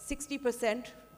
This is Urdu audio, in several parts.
60%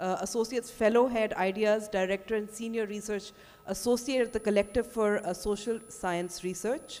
Associate Fellow, Head Ideas, Director and Senior Research Associate at the Collective for Social Science Research.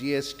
GST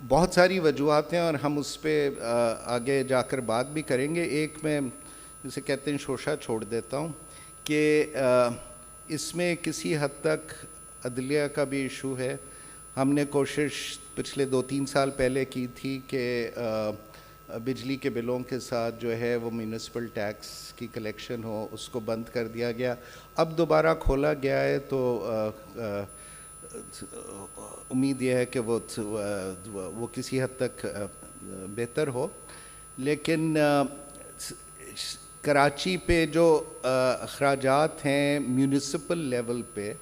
بہت ساری وجوہات ہیں اور ہم اس پہ آگے جا کر بات بھی کریں گے. ایک میں جسے کہتے ہیں شوشہ چھوڑ دیتا ہوں کہ اس میں کسی حد تک عدلیہ کا بھی ایشو ہے. ہم نے کوشش پچھلے 2-3 سال پہلے کی تھی کہ بجلی کے بلوں کے ساتھ جو ہے وہ میونسپل ٹیکس کی کلیکشن ہو, اس کو بند کر دیا گیا. اب دوبارہ کھولا گیا ہے تو امید یہ ہے کہ وہ کسی حد تک بہتر ہو. لیکن کراچی پہ جو اخراجات ہیں میونسپل لیول پہ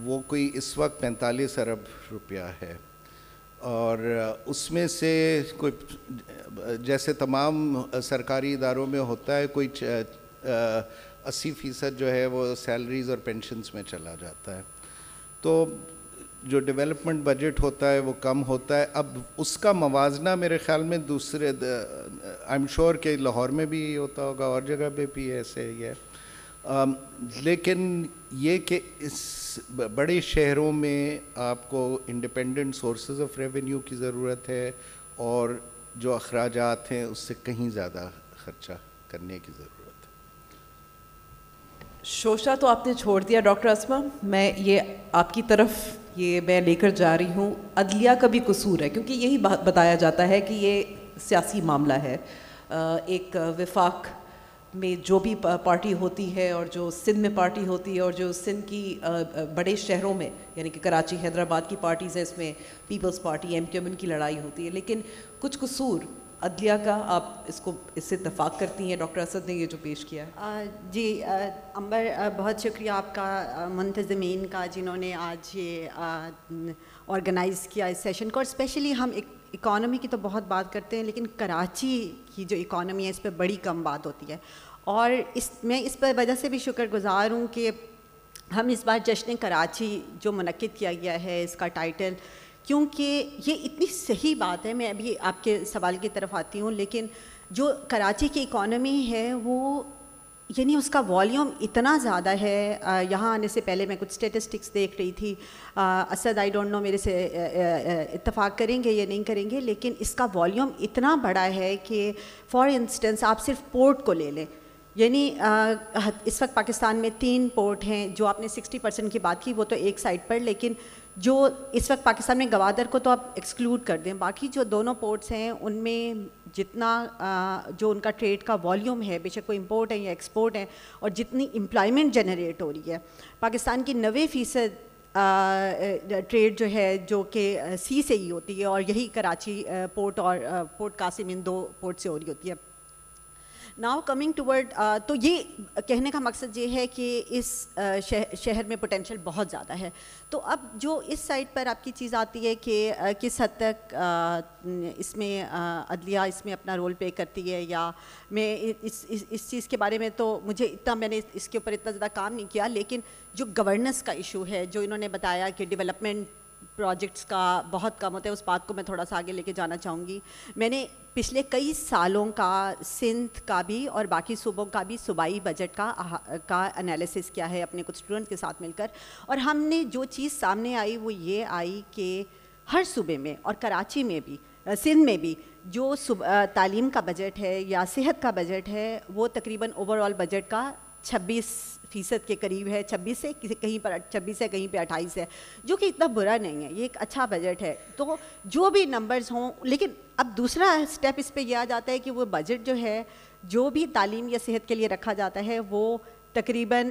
وہ کوئی اس وقت 45 ارب روپیہ ہے, اور اس میں سے کوئی جیسے تمام سرکاری اداروں میں ہوتا ہے کوئی 80% جو ہے وہ سیلریز اور پینشنز میں چلا جاتا ہے. تو جو ڈیولپمنٹ بجٹ ہوتا ہے وہ کم ہوتا ہے. اب اس کا موازنہ میرے خیال میں دوسرے آئی ایم شور کہ لاہور میں بھی ہوتا ہوگا, اور جگہ پہ بھی ایسے ہی ہے. لیکن یہ کہ اس بڑے شہروں میں آپ کو انڈیپینڈنٹ سورسز آف ریونیو کی ضرورت ہے, اور جو اخراجات ہیں اس سے کہیں زیادہ خرچہ کرنے کی ضرورت ہے. شوشہ تو آپ نے چھوڑ دیا ڈاکٹر اسما, میں یہ آپ کی طرف یہ میں لے کر جا رہی ہوں. عدلیہ کا بھی قصور ہے کیونکہ یہی بتایا جاتا ہے کہ یہ سیاسی معاملہ ہے. ایک وفاق میں جو بھی پارٹی ہوتی ہے اور جو سندھ میں پارٹی ہوتی ہے اور جو سندھ کی بڑے شہروں میں یعنی کہ کراچی حیدرآباد کی پارٹیز ہیں, اس میں Peoples Party M Q M کی لڑائی ہوتی ہے. لیکن کچھ قصور عدلیہ کا, آپ اس سے اتفاق کرتی ہیں؟ ڈاکٹر اسد نے یہ جو پیش کیا ہے. جی امبر, بہت شکریہ آپ کا, منتظمین کا, جنہوں نے آج یہ آرگنائز کیا اس سیشن کو. اور اسپیشلی ہم اکانومی کی تو بہت بات کرتے ہیں لیکن کراچی کی جو اکانومی ہے اس پہ بڑی کم بات ہوتی ہے. اور میں اس پر وجہ سے بھی شکر گزار ہوں کہ ہم اس بار جشن کراچی جو منعقد کیا گیا ہے اس کا ٹائٹل, کیونکہ یہ اتنی صحیح بات ہے. میں ابھی آپ کے سوال کی طرف آتی ہوں, لیکن جو کراچی کی اکانومی ہے وہ یعنی اس کا والیوم اتنا زیادہ ہے. یہاں آنے سے پہلے میں کچھ اسٹیٹسٹکس دیکھ رہی تھی. اسد آئی ڈونٹ نو میرے سے اتفاق کریں گے یا نہیں کریں گے, لیکن اس کا والیوم اتنا بڑا ہے کہ فار انسٹنس آپ صرف پورٹ کو لے لیں. یعنی اس وقت پاکستان میں 3 پورٹ ہیں. جو آپ نے 60% کی بات کی وہ تو ایک سائڈ پر, لیکن جو اس وقت پاکستان میں گوادر کو تو آپ ایکسکلوڈ کر دیں, باقی جو دونوں پورٹس ہیں ان میں جتنا جو ان کا ٹریڈ کا والیوم ہے, بے شک وہ امپورٹ ہے یا ایکسپورٹ ہے, اور جتنی امپلائمنٹ جنریٹ ہو رہی ہے, پاکستان کی 90% ٹریڈ جو ہے جو کہ سی سے ہی ہوتی ہے, اور یہی کراچی پورٹ اور پورٹ قاسم ان 2 پورٹ سے ہو رہی ہوتی ہے. ناؤ کمنگ ٹورڈ, تو یہ کہنے کا مقصد یہ ہے کہ اس شہر میں پوٹینشیل بہت زیادہ ہے. تو اب جو اس سائڈ پر آپ کی چیز آتی ہے کہ کس حد تک اس میں عدلیہ اس میں اپنا رول پلے کرتی ہے, یا میں اس چیز کے بارے میں تو مجھے اتنا, میں نے اس کے اوپر اتنا زیادہ کام نہیں کیا, لیکن جو گورننس کا ایشو ہے جو انہوں نے بتایا کہ ڈیولپمنٹ پروجیکٹس کا بہت کم ہوتا ہے, اس بات کو میں تھوڑا سا آگے لے کے جانا چاہوں گی. میں نے پچھلے کئی سالوں کا سندھ کا بھی اور باقی صوبوں کا بھی صوبائی بجٹ کا انالیسس کیا ہے اپنے کچھ اسٹوڈنٹ کے ساتھ مل کر, اور ہم نے جو چیز سامنے آئی وہ یہ آئی کہ ہر صوبے میں اور کراچی میں بھی, سندھ میں بھی, جو تعلیم کا بجٹ ہے یا صحت کا بجٹ ہے وہ تقریباً اوور آل بجٹ کا 26% کے قریب ہے. 26 سے کہیں پر 26 ہے, کہیں پہ 28 ہے, جو کہ اتنا برا نہیں ہے, یہ ایک اچھا بجٹ ہے. تو جو بھی نمبرز ہوں, لیکن اب دوسرا اسٹیپ اس پہ یہ آ جاتا ہے کہ وہ بجٹ جو ہے جو بھی تعلیم یا صحت کے لیے رکھا جاتا ہے وہ تقریباً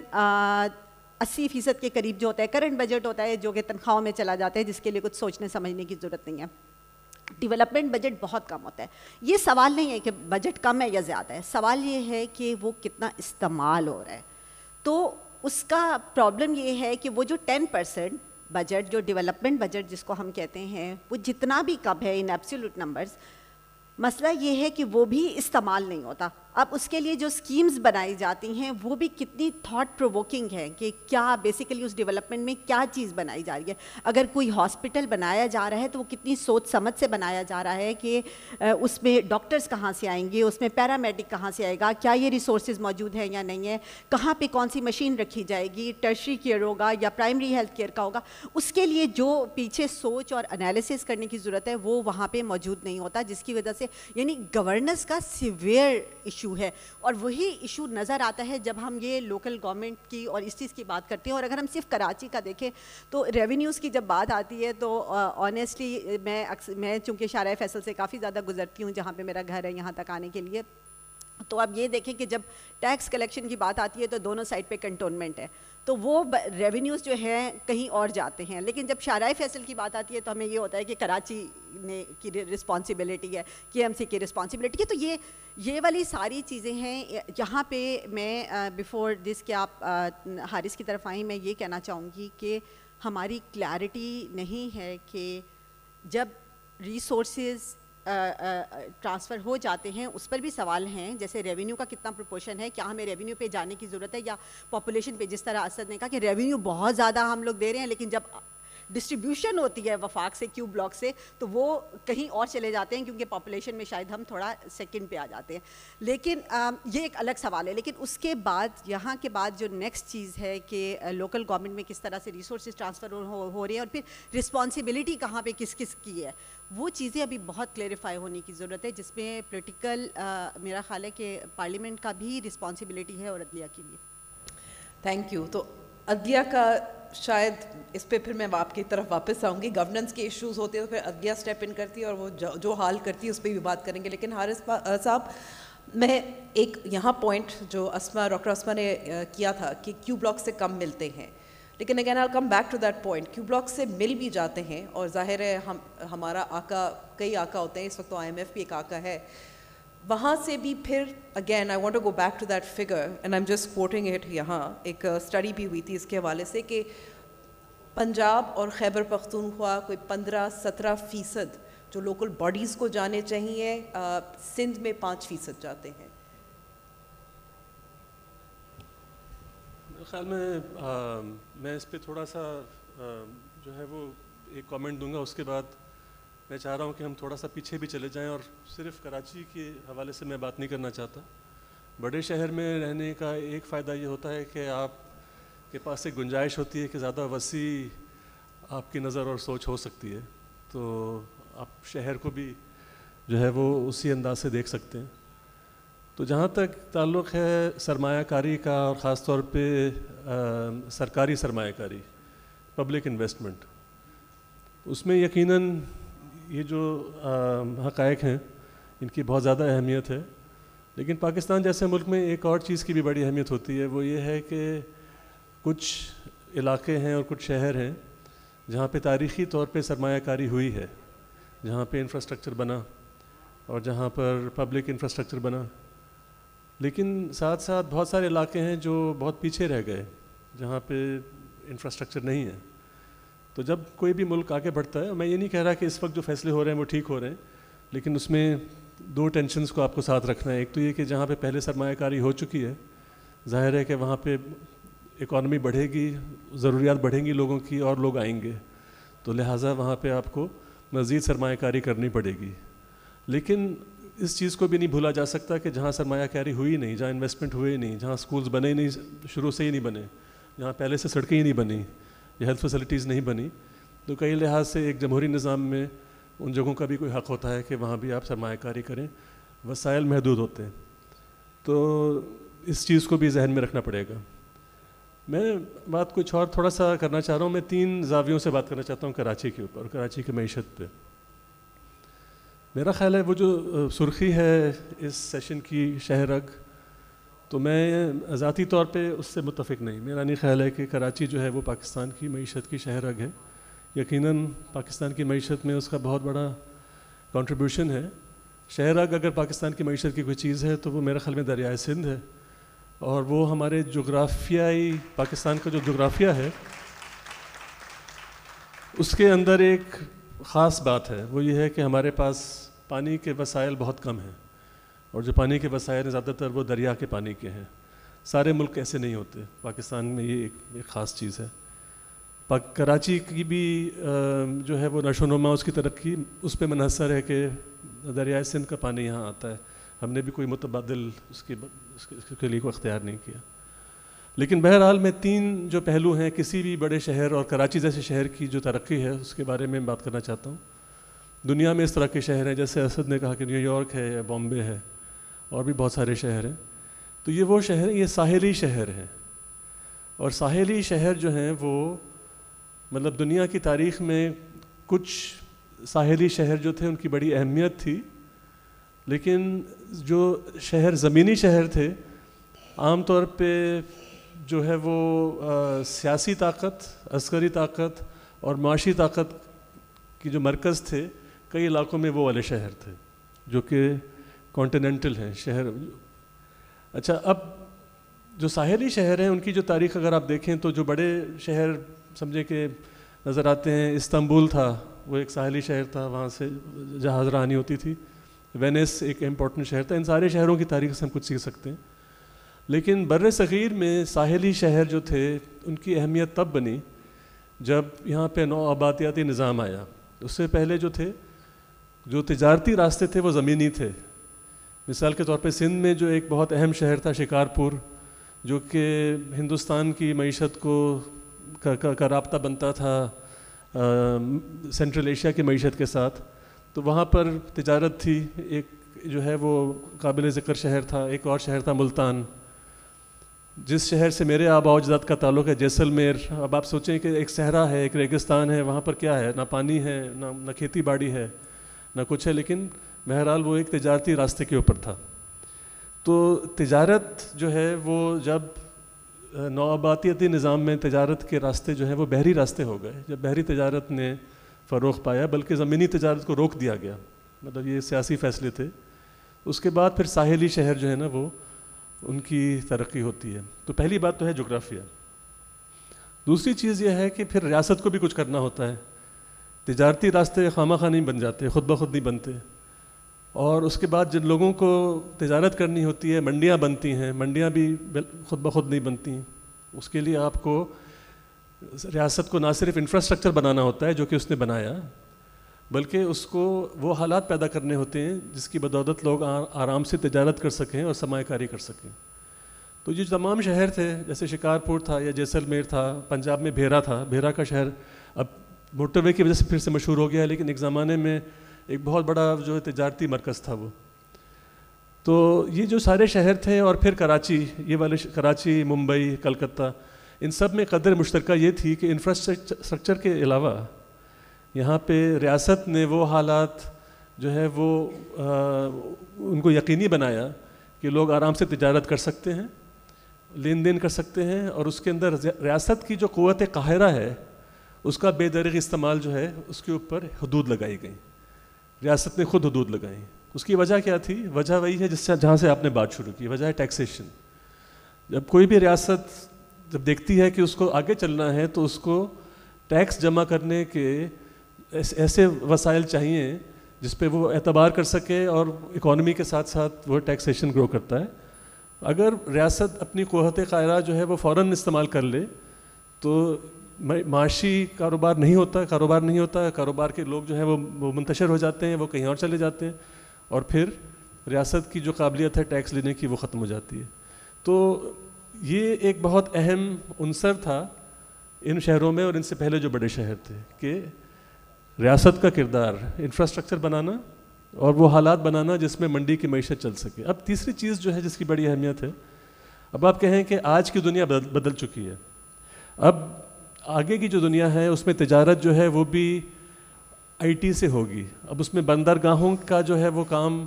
80% کے قریب جو ہوتا ہے کرنٹ بجٹ ہوتا ہے, جو کہ تنخواہوں میں چلا جاتا ہے, جس کے لیے کچھ سوچنے سمجھنے کی ضرورت نہیں ہے. ڈیولپمنٹ بجٹ بہت کم ہوتا ہے. یہ سوال نہیں ہے کہ بجٹ کم ہے یا زیادہ ہے, سوال یہ ہے کہ وہ کتنا استعمال ہو رہا ہے. تو اس کا پرابلم یہ ہے کہ وہ جو 10% بجٹ, جو ڈیولپمنٹ بجٹ جس کو ہم کہتے ہیں, وہ جتنا بھی کم ہے ان ایبسولوٹ نمبرز, مسئلہ یہ ہے کہ وہ بھی استعمال نہیں ہوتا. اب اس کے لیے جو اسکیمز بنائی جاتی ہیں وہ بھی کتنی تھاٹ پرووکنگ ہے کہ کیا بیسیکلی اس ڈیولپمنٹ میں کیا چیز بنائی جا رہی ہے. اگر کوئی ہاسپٹل بنایا جا رہا ہے تو وہ کتنی سوچ سمجھ سے بنایا جا رہا ہے کہ اس میں ڈاکٹرز کہاں سے آئیں گے, اس میں پیرامیڈک کہاں سے آئے گا, کیا یہ ریسورسز موجود ہیں یا نہیں ہے, کہاں پہ کون سی مشین رکھی جائے گی, ٹرشری کیئر ہوگا یا پرائمری ہیلتھ کیئر کا ہوگا. اس کے لیے جو پیچھے سوچ اور انالیسس کرنے کی ضرورت ہے وہ وہاں پہ موجود نہیں ہوتا, جس کی وجہ سے یعنی گورننس کا سیویئر ایشو ہے. اور وہی ایشو نظر آتا ہے جب ہم یہ لوکل گورنمنٹ کی اور اس چیز کی بات کرتے ہیں. اور اگر ہم صرف کراچی کا دیکھیں تو ریونیوز کی جب بات آتی ہے تو آنیسٹلی میں چونکہ شارع فیصل سے کافی زیادہ گزرتی ہوں جہاں پہ میرا گھر ہے یہاں تک آنے کے لیے, تو آپ یہ دیکھیں کہ جب ٹیکس کلیکشن کی بات آتی ہے تو دونوں سائڈ پہ کنٹونمنٹ ہے, تو وہ ریونیوز جو ہیں کہیں اور جاتے ہیں. لیکن جب شارع فیصل کی بات آتی ہے تو ہمیں یہ ہوتا ہے کہ کراچی نے کی رسپانسبلٹی ہے, کے ایم سی کی رسپانسبلٹی ہے. تو یہ والی ساری چیزیں ہیں. یہاں پہ میں بیفور دس کہ آپ حارث کی طرف آئیں, میں یہ کہنا چاہوں گی کہ ہماری کلیئرٹی نہیں ہے کہ جب ریسورسز ٹرانسفر ہو جاتے ہیں اس پر بھی سوال ہیں, جیسے ریونیو کا کتنا پروپورشن ہے, کیا ہمیں ریونیو پہ جانے کی ضرورت ہے یا پاپولیشن پہ, جس طرح اسد نے کہا کہ ریونیو بہت زیادہ ہم لوگ دے رہے ہیں لیکن جب ڈسٹریبیوشن ہوتی ہے وفاق سے کیو بلاک سے تو وہ کہیں اور چلے جاتے ہیں کیونکہ پاپولیشن میں شاید ہم تھوڑا سیکنڈ پہ آ جاتے ہیں. لیکن یہ ایک الگ سوال ہے. لیکن اس کے بعد یہاں کے بعد جو نیکسٹ چیز ہے کہ لوکل گورنمنٹ میں کس طرح سے ریسورسز ٹرانسفر ہو رہے ہیں اور پھر رسپانسبلٹی کہاں پہ کس کس کی ہے, وہ چیزیں ابھی بہت کلیریفائی ہونے کی ضرورت ہے, جس میں پولیٹیکل میرا خیال ہے کہ پارلیمنٹ کا بھی رسپانسبلٹی ہے اور عدلیہ کی بھی. Thank you. تو عدلیہ کا شاید اس پہ پھر میں آپ کی طرف واپس آؤں گی. گورننس کے ایشوز ہوتے ہیں تو پھر عدلیہ اسٹیپ ان کرتی ہے اور وہ جو حال کرتی ہے اس پہ بھی بات کریں گے. لیکن حارث صاحب, میں ایک یہاں پوائنٹ جو ڈاکٹر اسما نے کیا تھا کہ کیو بلاک سے کم ملتے ہیں, لیکن again I come back to that point, Q block سے مل بھی جاتے ہیں اور ظاہر ہے ہمارا آقا, کئی آقا ہوتے ہیں, اس وقت تو آئی ایم ایف بھی ایک آقا ہے, وہاں سے بھی پھر again I want to go back to that figure and I'm just quoting it. یہاں ایک اسٹڈی بھی ہوئی تھی اس کے حوالے سے کہ پنجاب اور خیبر پختونخوا کوئی 15-17% جو لوکل باڈیز کو جانے چاہیے, سندھ میں 5% جاتے ہیں. میرے خیال میں اس پہ تھوڑا سا جو ہے وہ ایک کامنٹ دوں گا. اس کے بعد میں چاہ رہا ہوں کہ ہم تھوڑا سا پیچھے بھی چلے جائیں, اور صرف کراچی کے حوالے سے میں بات نہیں کرنا چاہتا. بڑے شہر میں رہنے کا ایک فائدہ یہ ہوتا ہے کہ آپ کے پاس ایک گنجائش ہوتی ہے کہ زیادہ وسیع آپ کی نظر اور سوچ ہو سکتی ہے, تو آپ شہر کو بھی جو ہے وہ اسی انداز سے دیکھ سکتے ہیں. تو جہاں تک تعلق ہے سرمایہ کاری کا, اور خاص طور پہ سرکاری سرمایہ کاری, پبلک انویسٹمنٹ, اس میں یقیناً یہ جو حقائق ہیں ان کی بہت زیادہ اہمیت ہے. لیکن پاکستان جیسے ملک میں ایک اور چیز کی بھی بڑی اہمیت ہوتی ہے, وہ یہ ہے کہ کچھ علاقے ہیں اور کچھ شہر ہیں جہاں پہ تاریخی طور پہ سرمایہ کاری ہوئی ہے, جہاں پہ انفراسٹرکچر بنا اور جہاں پر پبلک انفراسٹرکچر بنا. لیکن ساتھ ساتھ بہت سارے علاقے ہیں جو بہت پیچھے رہ گئے, جہاں پہ انفراسٹرکچر نہیں ہے. تو جب کوئی بھی ملک آگے بڑھتا ہے, میں یہ نہیں کہہ رہا کہ اس وقت جو فیصلے ہو رہے ہیں وہ ٹھیک ہو رہے ہیں, لیکن اس میں 2 ٹینشنز کو آپ کو ساتھ رکھنا ہے. ایک تو یہ کہ جہاں پہ پہلے سرمایہ کاری ہو چکی ہے, ظاہر ہے کہ وہاں پہ اکانومی بڑھے گی, ضروریات بڑھیں گی لوگوں کی, اور لوگ آئیں گے, تو لہٰذا وہاں پہ آپ کو مزید سرمایہ کاری کرنی پڑے گی. لیکن اس چیز کو بھی نہیں بھولا جا سکتا کہ جہاں سرمایہ کاری ہوئی نہیں, جہاں انویسٹمنٹ ہوئے نہیں, جہاں سکولز بنے نہیں, شروع سے ہی نہیں بنے, جہاں پہلے سے سڑکیں ہی نہیں بنی یا ہیلتھ فیسلٹیز نہیں بنی, تو کئی لحاظ سے ایک جمہوری نظام میں ان جگہوں کا بھی کوئی حق ہوتا ہے کہ وہاں بھی آپ سرمایہ کاری کریں. وسائل محدود ہوتے ہیں, تو اس چیز کو بھی ذہن میں رکھنا پڑے گا. میں بات کچھ اور تھوڑا سا کرنا چاہ رہا ہوں. میں 3 زاویوں سے بات کرنا چاہتا ہوں کراچی کے اوپر, کراچی کی معیشت پہ. میرا خیال ہے وہ جو سرخی ہے اس سیشن کی شہ رگ, تو میں ذاتی طور پہ اس سے متفق نہیں. میرا نہیں خیال ہے کہ کراچی جو ہے وہ پاکستان کی معیشت کی شہ رگ ہے. یقیناً پاکستان کی معیشت میں اس کا بہت بڑا کنٹریبیوشن ہے. شہ رگ اگر پاکستان کی معیشت کی کوئی چیز ہے تو وہ میرے خیال میں دریائے سندھ ہے, اور وہ ہمارے جغرافیائی, پاکستان کا جو جغرافیہ ہے اس کے اندر ایک خاص بات ہے, وہ یہ ہے کہ ہمارے پاس پانی کے وسائل بہت کم ہیں، اور جو پانی کے وسائل ہیں زیادہ تر وہ دریا کے پانی کے ہیں. سارے ملک ایسے نہیں ہوتے، پاکستان میں یہ ایک خاص چیز ہے. کراچی کی بھی جو ہے وہ نشو و نما، اس کی ترقی اس پہ منحصر ہے کہ دریائے سندھ کا پانی یہاں آتا ہے. ہم نے بھی کوئی متبادل اس کے لیے کوئی اختیار نہیں کیا. لیکن بہرحال میں 3 جو پہلو ہیں کسی بھی بڑے شہر اور کراچی جیسے شہر کی جو ترقی ہے اس کے بارے میں بات کرنا چاہتا ہوں. دنیا میں اس طرح کے شہر ہیں، جیسے اسد نے کہا کہ نیو یارک ہے یا بامبے ہے، اور بھی بہت سارے شہر ہیں. تو یہ وہ شہر یہ ساحلی شہر ہیں، اور ساحلی شہر جو ہیں وہ مطلب دنیا کی تاریخ میں کچھ ساحلی شہر جو تھے ان کی بڑی اہمیت تھی، لیکن جو شہر زمینی شہر تھے عام طور پہ جو ہے وہ سیاسی طاقت، عسکری طاقت اور معاشی طاقت کی جو مرکز تھے کئی علاقوں میں وہ والے شہر تھے جو کہ کانٹیننٹل ہیں شہر. اچھا، اب جو ساحلی شہر ہیں ان کی جو تاریخ اگر آپ دیکھیں تو جو بڑے شہر سمجھیں کہ نظر آتے ہیں، استنبول تھا، وہ ایک ساحلی شہر تھا، وہاں سے جہاز رانی ہوتی تھی. وینس ایک امپورٹنٹ شہر تھا. ان سارے شہروں کی تاریخ سے ہم کچھ سیکھ سکتے ہیں. لیکن بر صغیر میں ساحلی شہر جو تھے ان کی اہمیت تب بنی جب یہاں پہ نو آبادیاتی نظام آیا. اس سے پہلے جو تھے جو تجارتی راستے تھے وہ زمینی تھے. مثال کے طور پہ سندھ میں جو ایک بہت اہم شہر تھا شکارپور، جو کہ ہندوستان کی معیشت کا رابطہ بنتا تھا سینٹرل ایشیا کی معیشت کے ساتھ، تو وہاں پر تجارت تھی. ایک جو ہے وہ قابل ذکر شہر تھا. ایک اور شہر تھا ملتان، جس شہر سے میرے آباء و اجداد کا تعلق ہے، جیسلمیر. اب آپ سوچیں کہ ایک صحرا ہے، ایک ریگستان ہے، وہاں پر کیا ہے؟ نہ پانی ہے، نہ کھیتی باڑی ہے، نہ کچھ ہے، لیکن بہرحال وہ ایک تجارتی راستے کے اوپر تھا. تو تجارت جو ہے وہ جب نوآبادیاتی نظام میں تجارت کے راستے جو ہیں وہ بحری راستے ہو گئے، جب بحری تجارت نے فروغ پایا، بلکہ زمینی تجارت کو روک دیا گیا، مطلب یہ سیاسی فیصلے تھے. اس کے بعد پھر ساحلی شہر جو ہے نا وہ ان کی ترقی ہوتی ہے. تو پہلی بات تو ہے جغرافیہ. دوسری چیز یہ ہے کہ پھر ریاست کو بھی کچھ کرنا ہوتا ہے. تجارتی راستے خواہ مخواہ نہیں بن جاتے، خود بخود نہیں بنتے. اور اس کے بعد جن لوگوں کو تجارت کرنی ہوتی ہے، منڈیاں بنتی ہیں، منڈیاں بھی خود بخود نہیں بنتی. اس کے لیے آپ کو ریاست کو نہ صرف انفراسٹرکچر بنانا ہوتا ہے جو کہ اس نے بنایا، بلکہ اس کو وہ حالات پیدا کرنے ہوتے ہیں جس کی بدولت لوگ آرام سے تجارت کر سکیں اور سرمایہ کاری کر سکیں. تو یہ تمام شہر تھے، جیسے شکارپور تھا یا جیسلمیر تھا، پنجاب میں بھیرا تھا. بھیرا کا شہر اب موٹر وے کی وجہ سے پھر سے مشہور ہو گیا، لیکن ایک زمانے میں ایک بہت بڑا جو تجارتی مرکز تھا وہ. تو یہ جو سارے شہر تھے، اور پھر کراچی، یہ والے کراچی، ممبئی، کلکتہ، ان سب میں قدر مشترکہ یہ تھی کہ انفراسٹرکچر کے علاوہ یہاں پہ ریاست نے وہ حالات جو ہے وہ ان کو یقینی بنایا کہ لوگ آرام سے تجارت کر سکتے ہیں، لین دین کر سکتے ہیں، اور اس کے اندر ریاست کی جو قوت قاہرہ ہے اس کا بے دریغ استعمال جو ہے اس کے اوپر حدود لگائی گئیں. ریاست نے خود حدود لگائیں. اس کی وجہ کیا تھی؟ وجہ وہی ہے جہاں سے آپ نے بات شروع کی، وجہ ہے ٹیکسیشن. جب کوئی بھی ریاست جب دیکھتی ہے کہ اس کو آگے چلنا ہے تو اس کو ٹیکس جمع کرنے کے ایسے وسائل چاہیے جس پہ وہ اعتبار کر سکے، اور اکانومی کے ساتھ ساتھ وہ ٹیکسیشن گرو کرتا ہے. اگر ریاست اپنی قوت قاہرہ جو ہے وہ فوراً استعمال کر لے تو معاشی کاروبار نہیں ہوتا. کاروبار کے لوگ جو ہیں وہ منتشر ہو جاتے ہیں، وہ کہیں اور چلے جاتے ہیں، اور پھر ریاست کی جو قابلیت ہے ٹیکس لینے کی وہ ختم ہو جاتی ہے. تو یہ ایک بہت اہم عنصر تھا ان شہروں میں، اور ان سے پہلے جو بڑے شہر تھے، کہ ریاست کا کردار انفراسٹرکچر بنانا اور وہ حالات بنانا جس میں منڈی کی معیشت چل سکے. اب تیسری چیز جو ہے جس کی بڑی اہمیت ہے، اب آپ کہیں کہ آج کی دنیا بدل چکی ہے. اب آگے کی جو دنیا ہے اس میں تجارت جو ہے وہ بھی آئی ٹی سے ہوگی. اب اس میں بندرگاہوں کا جو ہے وہ کام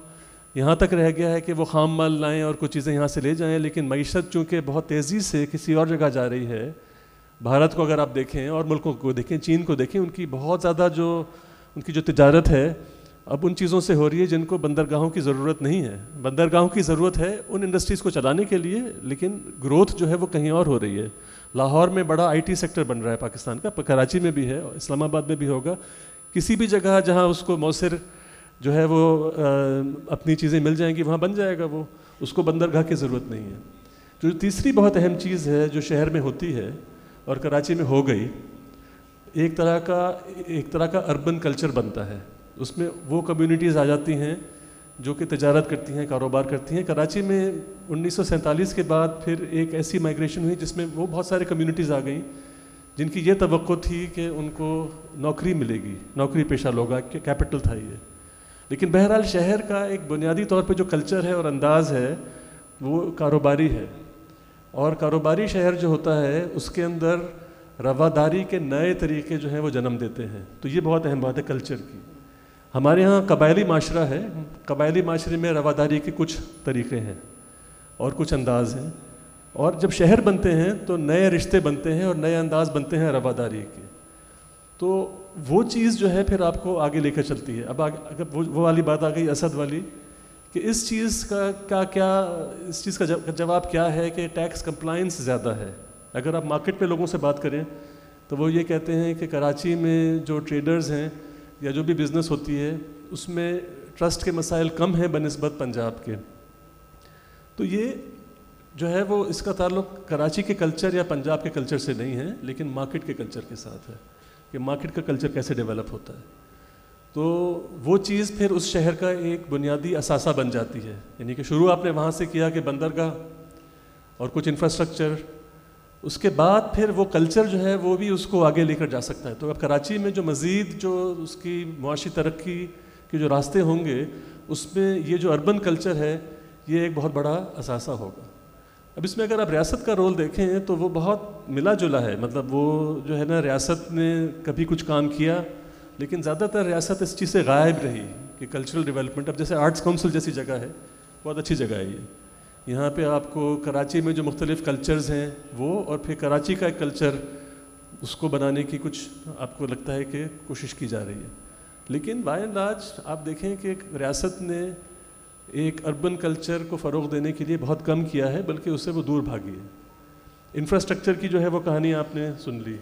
یہاں تک رہ گیا ہے کہ وہ خام مال لائیں اور کچھ چیزیں یہاں سے لے جائیں، لیکن معیشت چونکہ بہت تیزی سے کسی اور جگہ جا رہی ہے. بھارت کو اگر آپ دیکھیں اور ملکوں کو دیکھیں، چین کو دیکھیں، ان کی بہت زیادہ ان کی جو تجارت ہے اب ان چیزوں سے ہو رہی ہے جن کو بندرگاہوں کی ضرورت نہیں ہے. بندرگاہوں کی ضرورت ہے ان انڈسٹریز کو چلانے کے لیے، لیکن گروتھ جو ہے وہ کہیں اور ہو رہی ہے. لاہور میں بڑا آئی ٹی سیکٹر بن رہا ہے پاکستان کا، کراچی میں بھی ہے، اسلام آباد میں بھی ہوگا. کسی بھی جگہ جہاں اس کو مؤثر جو ہے وہ اپنی چیزیں مل جائیں گی وہاں بن جائے گا وہ، اس کو بندرگاہ کی ضرورت نہیں ہے. جو تیسری بہت اہم چیز ہے جو شہر میں ہوتی ہے اور کراچی میں ہو گئی، ایک طرح کا اربن کلچر بنتا ہے. اس میں وہ کمیونٹیز آ جاتی ہیں جو کہ تجارت کرتی ہیں، کاروبار کرتی ہیں. کراچی میں 1947 کے بعد پھر ایک ایسی مائگریشن ہوئی جس میں وہ بہت سارے کمیونٹیز آ گئیں جن کی یہ توقع تھی کہ ان کو نوکری ملے گی، نوکری پیشہ لوگ، کیپٹل تھا یہ. لیکن بہرحال شہر کا ایک بنیادی طور پہ جو کلچر ہے اور انداز ہے وہ کاروباری ہے، اور کاروباری شہر جو ہوتا ہے اس کے اندر رواداری کے نئے طریقے جو ہیں وہ جنم دیتے ہیں. تو یہ بہت اہم بات ہے کلچر کی. ہمارے ہاں قبائلی معاشرہ ہے، قبائلی معاشرے میں رواداری کے کچھ طریقے ہیں اور کچھ انداز ہیں، اور جب شہر بنتے ہیں تو نئے رشتے بنتے ہیں اور نئے انداز بنتے ہیں رواداری کے. تو وہ چیز جو ہے پھر آپ کو آگے لے کر چلتی ہے. اب اگر وہ والی بات آ گئی اسد والی کہ اس چیز کا جواب کیا ہے کہ ٹیکس کمپلائنس زیادہ ہے. اگر آپ مارکیٹ پہ لوگوں سے بات کریں تو وہ یہ کہتے ہیں کہ کراچی میں جو ٹریڈرز ہیں یا جو بھی بزنس ہوتی ہے اس میں ٹرسٹ کے مسائل کم ہیں بنسبت پنجاب کے. تو یہ جو ہے وہ اس کا تعلق کراچی کے کلچر یا پنجاب کے کلچر سے نہیں ہے لیکن مارکیٹ کے کلچر کے ساتھ ہے کہ مارکیٹ کا کلچر کیسے ڈیولپ ہوتا ہے. تو وہ چیز پھر اس شہر کا ایک بنیادی اثاثہ بن جاتی ہے. یعنی کہ شروع آپ نے وہاں سے کیا کہ بندرگاہ اور کچھ انفراسٹرکچر، اس کے بعد پھر وہ کلچر جو ہے وہ بھی اس کو آگے لے کر جا سکتا ہے. تو اب کراچی میں جو مزید جو اس کی معاشی ترقی کے جو راستے ہوں گے اس میں یہ جو اربن کلچر ہے یہ ایک بہت بڑا اثاثہ ہوگا. اب اس میں اگر آپ ریاست کا رول دیکھیں تو وہ بہت ملا جلا ہے. مطلب وہ جو ہے نا ریاست نے کبھی کچھ کام کیا لیکن زیادہ تر ریاست اس چیز سے غائب رہی کہ کلچرل ڈیولپمنٹ. اب جیسے آرٹس کونسل جیسی جگہ ہے، بہت اچھی جگہ ہے یہ. یہاں پہ آپ کو کراچی میں جو مختلف کلچرز ہیں وہ اور پھر کراچی کا ایک کلچر اس کو بنانے کی کچھ آپ کو لگتا ہے کہ کوشش کی جا رہی ہے. لیکن بائی اینڈ لارج آپ دیکھیں کہ ریاست نے ایک اربن کلچر کو فروغ دینے کے لیے بہت کم کیا ہے بلکہ اس سے وہ دور بھاگی ہے. انفراسٹرکچر کی جو ہے وہ کہانی آپ نے سن لی.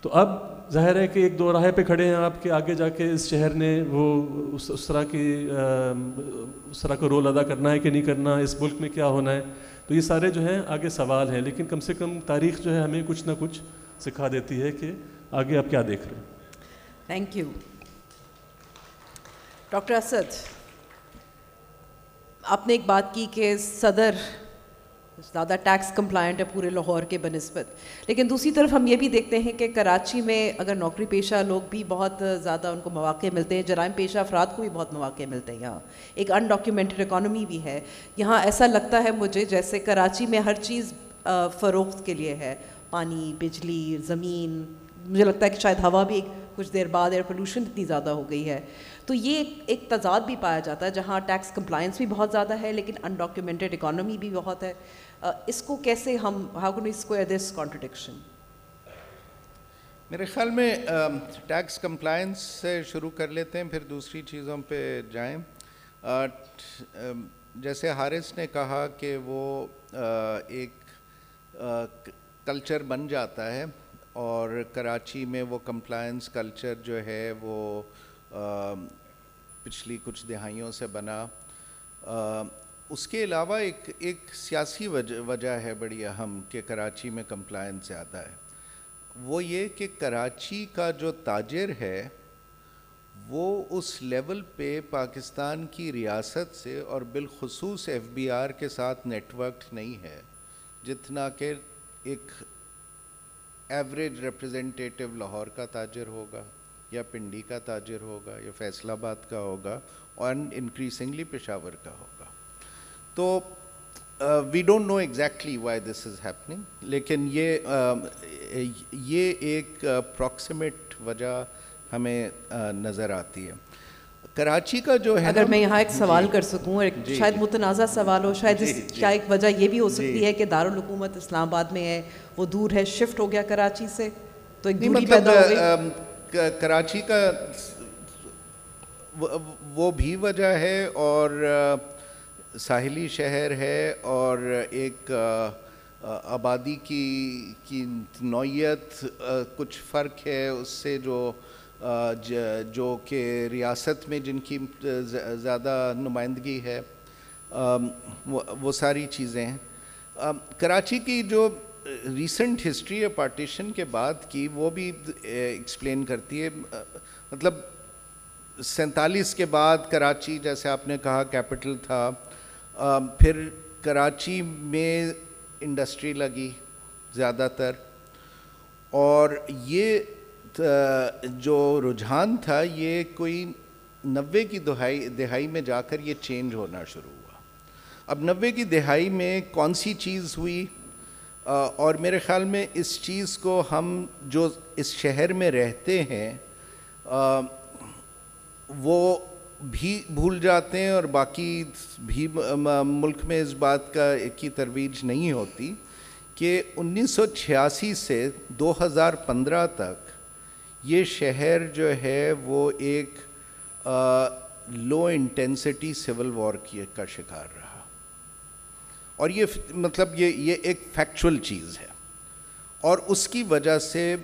تو اب ظاہر ہے کہ ایک دو راہے پہ کھڑے ہیں آپ کے آگے جا کے اس شہر نے وہ اس طرح کا رول ادا کرنا ہے کہ نہیں کرنا، اس ملک میں کیا ہونا ہے. تو یہ سارے جو ہیں آگے سوال ہیں، لیکن کم سے کم تاریخ جو ہے ہمیں کچھ نہ کچھ سکھا دیتی ہے کہ آگے آپ کیا دیکھ رہے ہیں. Thank you. ڈاکٹر اسد، آپ نے ایک بات کی کہ صدر زیادہ ٹیکس کمپلائنٹ ہے پورے لاہور کے بنسبت، لیکن دوسری طرف ہم یہ بھی دیکھتے ہیں کہ کراچی میں اگر نوکری پیشہ لوگ بھی بہت زیادہ ان کو مواقع ملتے ہیں، جرائم پیشہ افراد کو بھی بہت مواقع ملتے ہیں. یہاں ایک انڈاکیومنٹڈ اکانومی بھی ہے. یہاں ایسا لگتا ہے مجھے جیسے کراچی میں ہر چیز فروخت کے لیے ہے، پانی، بجلی، زمین. مجھے لگتا ہے کہ شاید ہوا بھی کچھ دیر بعد ایئر پولوشن اتنی زیادہ ہو گئی ہے. تو یہ ایک تضاد بھی پایا جاتا ہے جہاں ٹیکس کمپلائنس بھی بہت زیادہ ہے لیکن انڈاکیومنٹڈ اکانومی بھی بہت ہے. اس کو کیسے ہم how can we square this contradiction? میرے خیال میں ٹیکس کمپلائنس سے شروع کر لیتے ہیں پھر دوسری چیزوں پہ جائیں. جیسے حارث نے کہا کہ وہ ایک کلچر بن جاتا ہے اور کراچی میں وہ کمپلائنس کلچر جو ہے وہ پچھلی کچھ دہائیوں سے بنا. اس کے علاوہ ایک سیاسی وجہ ہے بڑی اہم کہ کراچی میں کمپلائنس زیادہ ہے. وہ یہ کہ کراچی کا جو تاجر ہے وہ اس لیول پہ پاکستان کی ریاست سے اور بالخصوص ایف بی آر کے ساتھ نیٹ ورک نہیں ہے جتنا کہ ایک ایوریج ریپریزنٹیٹیو لاہور کا تاجر ہوگا یا پنڈی کا تاجر ہوگا یا فیصل آباد کا ہوگا اور انکریزنگلی پشاور کا ہوگا. تو we don't know exactly why this is happening, لیکن یہ ایک اپروکسیمیٹ وجہ ہمیں نظر آتی ہے. کراچی کا جو ہے، اگر میں یہاں ایک سوال کر سکوں، شاید متنازع سوال ہو، شاید اس کا ایک وجہ یہ بھی ہو سکتی ہے کہ دارالحکومت اسلام آباد میں ہے، وہ دور ہے، شفٹ ہو گیا کراچی سے تو ایک دوری پیدا ہو گئی. کراچی کا وہ بھی وجہ ہے اور ساحلی شہر ہے اور ایک آبادی کی نوعیت کچھ فرق ہے اس سے جو جو کہ ریاست میں جن کی زیادہ نمائندگی ہے، وہ ساری چیزیں ہیں۔ کراچی کی جو ریسنٹ ہسٹری ہے پارٹیشن کے بعد کی، وہ بھی ایکسپلین کرتی ہے۔ مطلب 47 کے بعد کراچی، جیسے آپ نے کہا، کیپٹل تھا، پھر کراچی میں انڈسٹری لگی زیادہ تر، اور یہ جو رجحان تھا یہ کوئی 90 کی دہائی میں جا کر یہ چینج ہونا شروع ہوا۔ اب 90 کی دہائی میں کون سی چیز ہوئی، اور میرے خیال میں اس چیز کو ہم جو اس شہر میں رہتے ہیں وہ بھی بھول جاتے ہیں، اور باقی بھی ملک میں اس بات کی ترویج نہیں ہوتی کہ 1986 سے 2015 تک یہ شہر جو ہے وہ ایک لو انٹینسٹی سول وار کا شکار رہا، اور یہ مطلب یہ ایک فیکچول چیز ہے، اور اس کی وجہ سے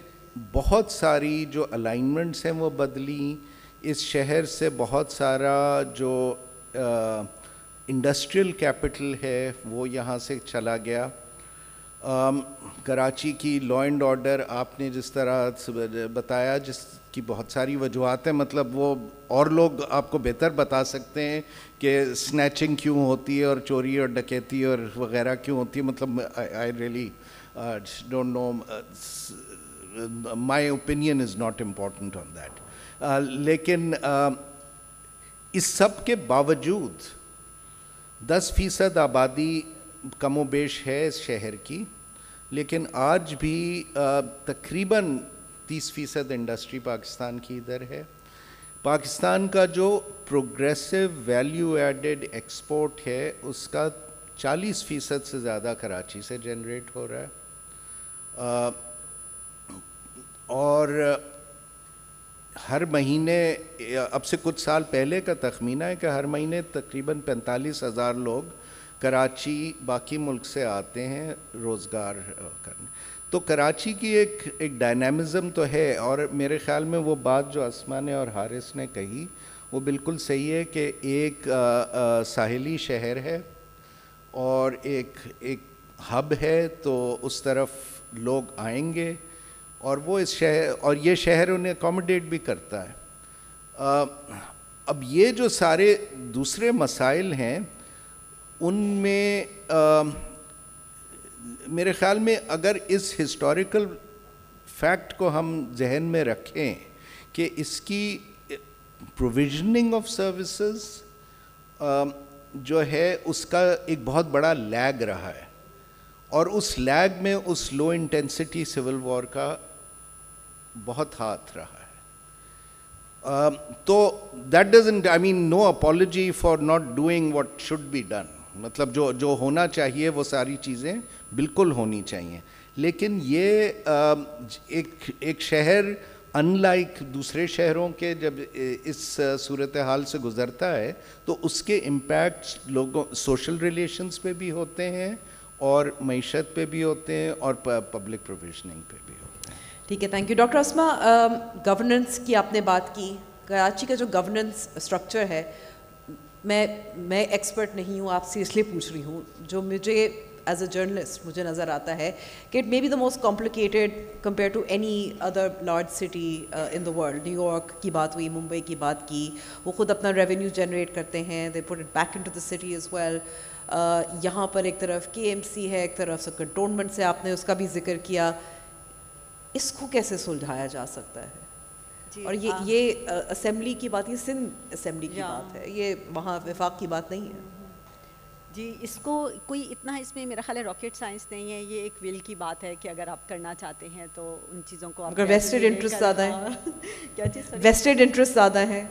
بہت ساری جو الائنمنٹس ہیں وہ بدلی۔ اس شہر سے بہت سارا جو انڈسٹریل کیپٹل ہے وہ یہاں سے چلا گیا۔ کراچی کی لا اینڈ آرڈر آپ نے جس طرح بتایا، جس کی بہت ساری وجوہات ہیں، مطلب وہ اور لوگ آپ کو بہتر بتا سکتے ہیں کہ سنیچنگ کیوں ہوتی ہے اور چوری اور ڈکیتی اور وغیرہ کیوں ہوتی ہے۔ مطلب I really don't know, my opinion is not important on that. لیکن اس سب کے باوجود 10% آبادی کم و بیش ہے اس شہر کی، لیکن آج بھی تقریباً 30% انڈسٹری پاکستان کی ادھر ہے۔ پاکستان کا جو پروگریسو ویلیو ایڈڈ ایکسپورٹ ہے اس کا 40% سے زیادہ کراچی سے جنریٹ ہو رہا ہے، اور ہر مہینے، اب سے کچھ سال پہلے کا تخمینہ ہے کہ ہر مہینے تقریباً 45,000 لوگ کراچی باقی ملک سے آتے ہیں روزگار کرنے۔ تو کراچی کی ایک ڈائنامزم تو ہے، اور میرے خیال میں وہ بات جو اسما نے اور حارث نے کہی وہ بالکل صحیح ہے کہ ایک ساحلی شہر ہے اور ایک ہب ہے، تو اس طرف لوگ آئیں گے، اور وہ اس شہر، اور یہ شہر انہیں اکوموڈیٹ بھی کرتا ہے۔ اب یہ جو سارے دوسرے مسائل ہیں ان میں میرے خیال میں اگر اس ہسٹوریکل فیکٹ کو ہم ذہن میں رکھیں کہ اس کی پروویژننگ آف سروسز جو ہے اس کا ایک بہت بڑا لیگ رہا ہے، اور اس لیگ میں اس لو انٹینسٹی سول وار کا بہت ہاتھ رہا ہے۔ تو that doesn't, I mean no apology for not doing what should be done, مطلب جو ہونا چاہیے وہ ساری چیزیں بالکل ہونی چاہیے، لیکن یہ ایک شہر ان لائک دوسرے شہروں کے جب اس صورتحال سے گزرتا ہے تو اس کے امپیکٹس لوگوں سوشل ریلیشنز پہ بھی ہوتے ہیں، اور معیشت پہ بھی ہوتے ہیں، اور پبلک پروویژننگ پہ بھی ہوتے ہیں۔ ٹھیک ہے، thank you doctor Asma. Governance کی آپ نے بات کی، کراچی کا جو گورننس اسٹرکچر ہے، میں ایکسپرٹ نہیں ہوں، آپ سے اس لیے پوچھ رہی ہوں، جو مجھے ایز اے جرنلسٹ مجھے نظر آتا ہے کہ it may be the most complicated compare to any other large city in the world. New York کی بات ہوئی، ممبئی کی بات کی، وہ خود اپنا ریونیو جنریٹ کرتے ہیں، they put it back into the city as well. یہاں پر ایک طرف KMC ہے، ایک طرف سے کنٹونمنٹ سے آپ نے اس کا بھی ذکر کیا، اس کو کیسے سلجھایا جا سکتا ہے؟ اور یہ اسمبلی کی بات، یہ سندھ اسمبلی کی بات ہے، یہ وہاں وفاق کی بات نہیں ہے۔ جی، اس کو کوئی اتنا اس میں میرا خیال ہے راکٹ سائنس نہیں ہے، یہ ایک ول کی بات ہے کہ اگر آپ کرنا چاہتے ہیں تو ان چیزوں کو آپ، اگر ویسٹڈ انٹرسٹ زیادہ ہے، کیا چیز، ویسٹڈ انٹرسٹ زیادہ ہے،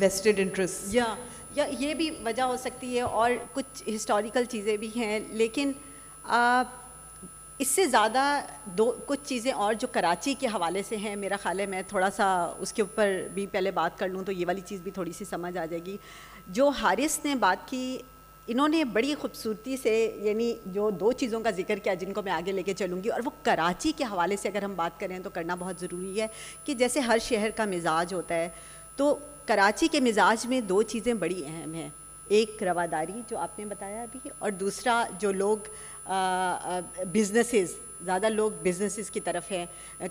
ویسٹڈ انٹرسٹ، یا یہ بھی وجہ ہو سکتی ہے، اور کچھ ہسٹوریکل چیزیں بھی ہیں، لیکن اس سے زیادہ کچھ چیزیں اور جو کراچی کے حوالے سے ہیں، میرا خیال ہے میں تھوڑا سا اس کے اوپر بھی پہلے بات کر لوں تو یہ والی چیز بھی تھوڑی سی سمجھ آ جائے گی۔ جو حارث نے بات کی انہوں نے بڑی خوبصورتی سے یعنی جو 2 چیزوں کا ذکر کیا جن کو میں آگے لے کے چلوں گی, اور وہ کراچی کے حوالے سے اگر ہم بات کریں تو کرنا بہت ضروری ہے کہ جیسے ہر شہر کا مزاج ہوتا ہے, تو کراچی کے مزاج میں 2 چیزیں بڑی اہم ہیں. ایک رواداری جو آپ نے بتایا ابھی, اور دوسرا جو لوگ بزنسز, زیادہ لوگ بزنسز کی طرف ہیں.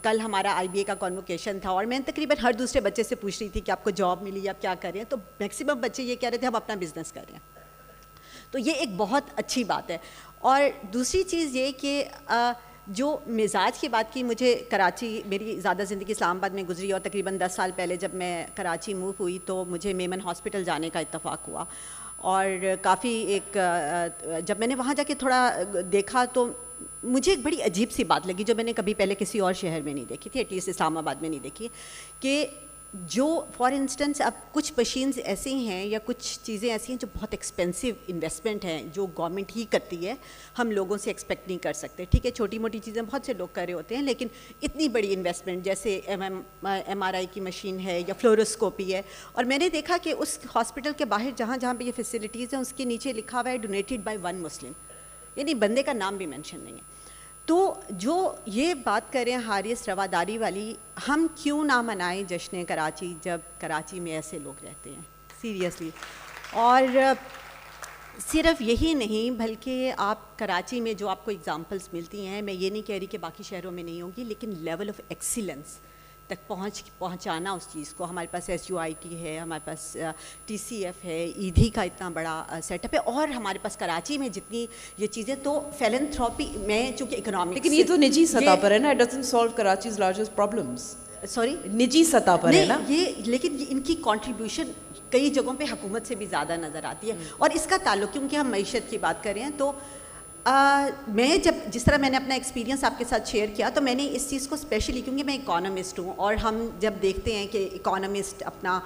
کل ہمارا IBA کا کنوکیشن تھا اور میں تقریباً ہر دوسرے بچے سے پوچھ رہی تھی کہ آپ کو جاب ملی, آپ کیا کر رہے ہیں, تو میکسیمم بچے یہ کہہ رہے تھے ہم اپنا بزنس کر رہے ہیں. تو یہ ایک بہت اچھی بات ہے. اور دوسری چیز یہ کہ جو مزاج کی بات کی, مجھے کراچی, میری زیادہ زندگی اسلام آباد میں گزری, اور تقریباً 10 سال پہلے جب میں کراچی موو ہوئی تو مجھے میمن ہاسپٹل جانے کا اتفاق ہوا. اور کافی ایک جب میں نے وہاں جا کے تھوڑا دیکھا تو مجھے ایک بڑی عجیب سی بات لگی جو میں نے کبھی پہلے کسی اور شہر میں نہیں دیکھی تھی, ایٹ لیسٹ اسلام آباد میں نہیں دیکھی, کہ جو فار انسٹنس اب کچھ مشینز ایسی ہیں یا کچھ چیزیں ایسی ہیں جو بہت ایکسپینسو انویسٹمنٹ ہیں, جو گورنمنٹ ہی کرتی ہے, ہم لوگوں سے ایکسپیکٹ نہیں کر سکتے. ٹھیک ہے, چھوٹی موٹی چیزیں بہت سے لوگ کر رہے ہوتے ہیں, لیکن اتنی بڑی انویسٹمنٹ جیسے MRI کی مشین ہے یا فلوروسکوپی ہے. اور میں نے دیکھا کہ اس ہاسپٹل کے باہر جہاں جہاں پہ یہ فیسلٹیز ہیں اس کے نیچے لکھا ہوا ہے ڈونیٹڈ بائی 1 مسلم, یعنی بندے کا نام بھی مینشن نہیں ہے. تو جو یہ بات کریں حارث رواداری والی, ہم کیوں نہ منائیں جشن کراچی جب کراچی میں ایسے لوگ رہتے ہیں, سیریسلی. اور صرف یہی نہیں بلکہ آپ کراچی میں جو آپ کو اگزامپلس ملتی ہیں, میں یہ نہیں کہہ رہی کہ باقی شہروں میں نہیں ہوگی, لیکن لیول آف ایکسیلنس تک پہنچانا اس چیز کو. ہمارے پاس SUIT ہے, ہمارے پاس TCF ہے, ایدھی کا اتنا بڑا سیٹ اپ ہے, اور ہمارے پاس کراچی میں جتنی یہ چیزیں, تو فیلنتھراپی میں چونکہ اکنامکس, لیکن یہ تو نجی سطح پر ہے نا, it doesn't solve Karachi's largest problems. Sorry, نجی سطح پر ہے نا یہ, لیکن ان کی کنٹریبیوشن کئی جگہوں پہ حکومت سے بھی زیادہ نظر آتی ہے. اور اس کا تعلق, کیونکہ ہم معیشت کی بات کر رہے ہیں, تو میں جس طرح میں نے اپنا ایکسپیرینس آپ کے ساتھ شیئر کیا, تو میں نے اس چیز کو اسپیشلی, کیونکہ میں اکانومسٹ ہوں, اور ہم جب دیکھتے ہیں کہ اکانومسٹ اپنا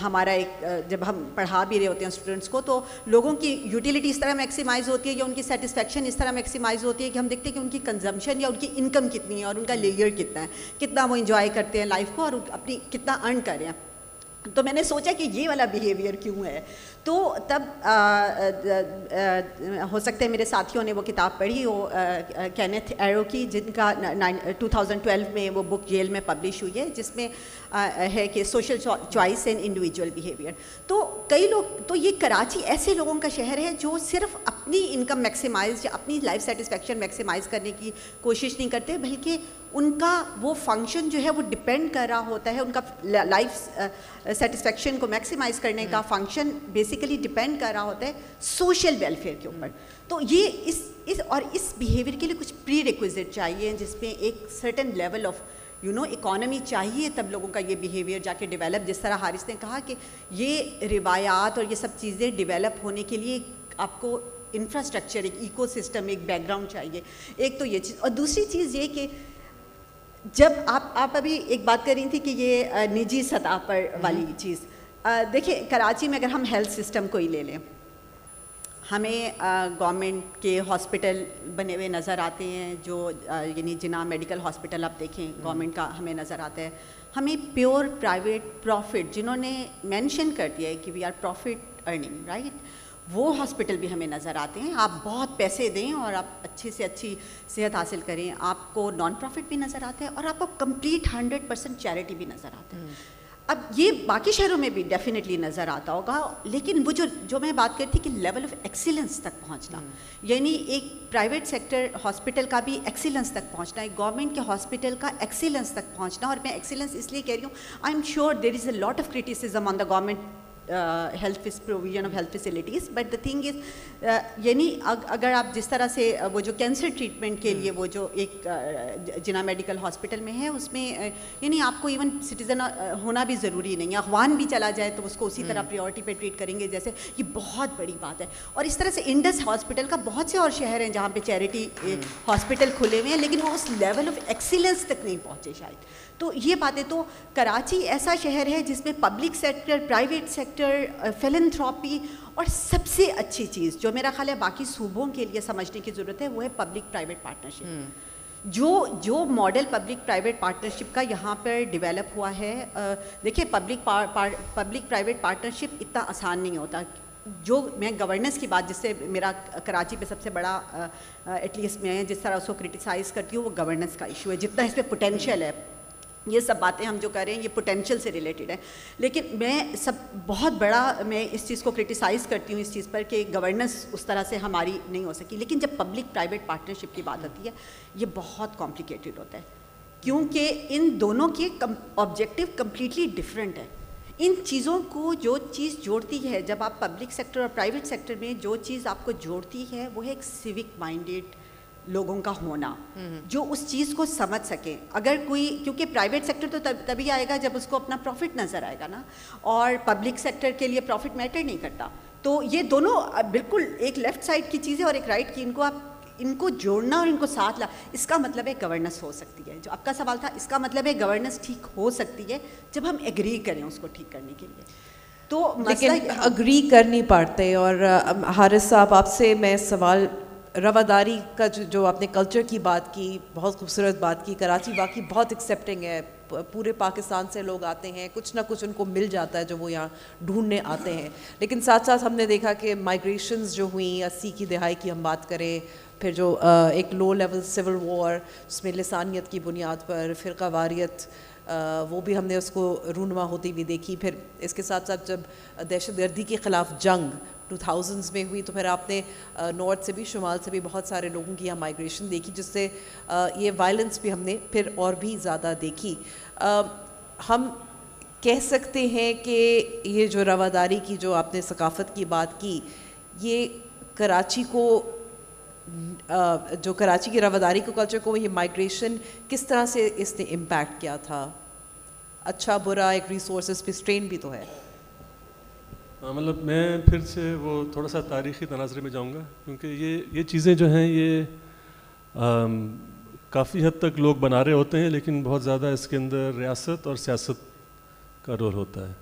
ہمارا ایک, جب ہم پڑھا بھی رہے ہوتے ہیں اسٹوڈنٹس کو, تو لوگوں کی یوٹیلیٹی اس طرح میکسیمائز ہوتی ہے یا ان کی سیٹسفیکشن اس طرح میکسیمائز ہوتی ہے کہ ہم دیکھتے ہیں کہ ان کی کنزمپشن یا ان کی انکم کتنی ہے, اور ان کا لیئر کتنا ہے, کتنا وہ انجوائے کرتے ہیں لائف کو, اور اپنی کتنا ارن کر رہے ہیں. تو میں نے سوچا کہ یہ والا بیہیویئر کیوں ہے. تو تب ہو سکتا ہے میرے ساتھیوں نے وہ کتاب پڑھی ہو کینتھ ایرو کی, جن کا 2012 میں وہ بک ییل میں پبلش ہوئی ہے, جس میں ہے کہ social choice and individual behaviour. تو کئی لوگ, تو یہ کراچی ایسے لوگوں کا شہر ہے جو صرف اپنی انکم میکسیمائز یا اپنی لائف سیٹسفیکشن میکسیمائز کرنے کی کوشش نہیں کرتے, بلکہ ان کا وہ فنکشن جو ہے وہ ڈپینڈ کر رہا ہوتا ہے, ان کا لائف سیٹسفیکشن کو میکسیمائز کرنے کا فنکشن بیسیکلی ڈپینڈ کر رہا ہوتا ہے سوشل ویلفیئر کے اوپر. تو یہ اس بیہیویئر کے لیے کچھ پری ریکویزٹ چاہیے, جس میں ایک سرٹن لیول آف اکانومی چاہیے, تب لوگوں کا یہ بیہیویئر جا کے ڈیولپ, جس طرح حارث نے کہا کہ یہ روایات اور یہ سب چیزیں ڈیولپ ہونے کے لیے آپ کو انفراسٹرکچر, ایک ایکو سسٹم, ایک بیک گراؤنڈ چاہیے. ایک تو یہ چیز, اور دوسری چیز یہ کہ جب آپ ابھی ایک بات کر رہی تھی کہ یہ نجی سطح پر والی چیز, دیکھیں کراچی میں اگر ہم ہیلتھ سسٹم کو ہی لے لیں, ہمیں گورنمنٹ کے ہاسپٹل بنے ہوئے نظر آتے ہیں, جو یعنی جناح میڈیکل ہاسپٹل آپ دیکھیں گورنمنٹ کا ہمیں نظر آتا ہے. ہمیں پیور پرائیویٹ پروفٹ, جنہوں نے مینشن کر دیا ہے کہ we are profit earning, right, وہ ہاسپٹل بھی ہمیں نظر آتے ہیں. آپ بہت پیسے دیں اور آپ اچھی سے اچھی صحت حاصل کریں, آپ کو نان پروفٹ بھی نظر آتا ہے, اور آپ کو کمپلیٹ 100% چیریٹی بھی نظر آتا ہے. اب یہ باقی شہروں میں بھی ڈیفینیٹلی نظر آتا ہوگا, لیکن وہ جو میں بات کرتی کہ لیول آف ایکسیلنس تک پہنچنا, یعنی ایک پرائیویٹ سیکٹر ہاسپٹل کا بھی ایکسیلنس تک پہنچنا, ایک گورنمنٹ کے ہاسپٹل کا ایکسیلنس تک پہنچنا. اور میں ایکسیلنس اس لیے کہہ رہی ہوں, I am sure there is a lot of criticism on the government health provision of health facilities, but the thing is, یعنی اگر آپ جس طرح سے وہ جو کینسر ٹریٹمنٹ کے لیے وہ جو ایک جناح میڈیکل ہاسپٹل میں ہے, اس میں یعنی آپ کو ایون سٹیزن ہونا بھی ضروری نہیں ہے, افغان بھی چلا جائے تو اس کو اسی طرح پریورٹی پہ ٹریٹ کریں گے, جیسے یہ بہت بڑی بات ہے. اور اس طرح سے انڈس ہاسپٹل کا بہت سے اور شہر ہیں جہاں پہ چیریٹی ہاسپٹل کھلے ہوئے ہیں, لیکن وہ اس لیول آف ایکسیلنس تک نہیں پہنچے شاید. تو یہ باتیں, تو کراچی ایسا شہر ہے جس میں پبلک سیکٹر, پرائیویٹ سیکٹر, فیلنتھراپی, اور سب سے اچھی چیز جو میرا خیال ہے باقی صوبوں کے لیے سمجھنے کی ضرورت ہے, وہ ہے پبلک پرائیویٹ پارٹنرشپ. جو ماڈل پبلک پرائیویٹ پارٹنرشپ کا یہاں پر ڈیولپ ہوا ہے, دیکھیں پبلک پرائیویٹ پارٹنرشپ اتنا آسان نہیں ہوتا. جو میں گورننس کی بات، جس سے میرا کراچی پہ سب سے بڑا ایٹ لیسٹ میں جس طرح اس کو کرٹیسائز کرتی ہوں وہ گورننس کا ایشو ہے. جتنا اس پہ پوٹینشیل ہے، یہ سب باتیں ہم جو کر رہے ہیں یہ پوٹینشیل سے ریلیٹڈ ہے. لیکن میں بہت بڑا میں اس چیز کو کرٹیسائز کرتی ہوں اس چیز پر کہ گورننس اس طرح سے ہماری نہیں ہو سکی. لیکن جب پبلک پرائیویٹ پارٹنرشپ کی بات آتی ہے یہ بہت کمپلیکیٹڈ ہوتا ہے، کیونکہ ان دونوں کے آبجیکٹیو کمپلیٹلی ڈفرینٹ ہے. ان چیزوں کو جو چیز جوڑتی ہے، جب آپ پبلک سیکٹر اور پرائیویٹ سیکٹر میں جو چیز آپ کو جوڑتی ہے وہ ہے ایک سیوک مائنڈیڈ لوگوں کا ہونا جو اس چیز کو سمجھ سکیں. اگر کوئی، کیونکہ پرائیویٹ سیکٹر تو تبھی آئے گا جب اس کو اپنا پروفٹ نظر آئے گا نا، اور پبلک سیکٹر کے لیے پروفٹ میٹر نہیں کرتا. تو یہ دونوں بالکل ایک لیفٹ سائڈ کی چیز ہے اور ایک رائٹ کی. ان کو جوڑنا اور ان کو ساتھ اس کا مطلب ہے گورننس ہو سکتی ہے. جو آپ کا سوال تھا، اس کا مطلب ہے گورننس ٹھیک ہو سکتی ہے جب ہم ایگری کریں اس کو ٹھیک کرنے کے لیے. تو لیکن اگری کر نہیں پاتے. اور حارث صاحب آپ سے میں سوال، رواداری کا جو آپ نے کلچر کی بات کی، بہت خوبصورت بات کی. کراچی واقعی بہت ایکسیپٹنگ ہے، پورے پاکستان سے لوگ آتے ہیں، کچھ نہ کچھ ان کو مل جاتا ہے جو وہ یہاں ڈھونڈنے آتے ہیں. لیکن ساتھ ساتھ ہم نے دیکھا کہ مائگریشنز جو ہوئیں 80 کی دہائی کی ہم بات کریں، پھر جو ایک لو لیول سول وار جس میں لسانیت کی بنیاد پر فرقہ واریت، وہ بھی ہم نے اس کو رونما ہوتی ہوئی دیکھی. پھر اس کے ساتھ ساتھ جب دہشت گردی کے خلاف جنگ 2000s میں ہوئی تو پھر آپ نے نارتھ سے بھی شمال سے بھی بہت سارے لوگوں کی یہاں مائگریشن دیکھی، جس سے یہ وائلنس بھی ہم نے پھر اور بھی زیادہ دیکھی. ہم کہہ سکتے ہیں کہ یہ جو رواداری کی جو آپ نے ثقافت کی بات کی، یہ کراچی کو، جو کراچی کی رواداری کو کلچر کو، یہ مائگریشن کس طرح سے اس نے امپیکٹ کیا تھا؟ اچھا برا، ایک ریسورسز پہ اسٹرین بھی تو ہے. مطلب میں پھر سے وہ تھوڑا سا تاریخی تناظر میں جاؤں گا، کیونکہ یہ چیزیں جو ہیں یہ کافی حد تک لوگ بنا رہے ہوتے ہیں، لیکن بہت زیادہ اس کے اندر ریاست اور سیاست کا رول ہوتا ہے.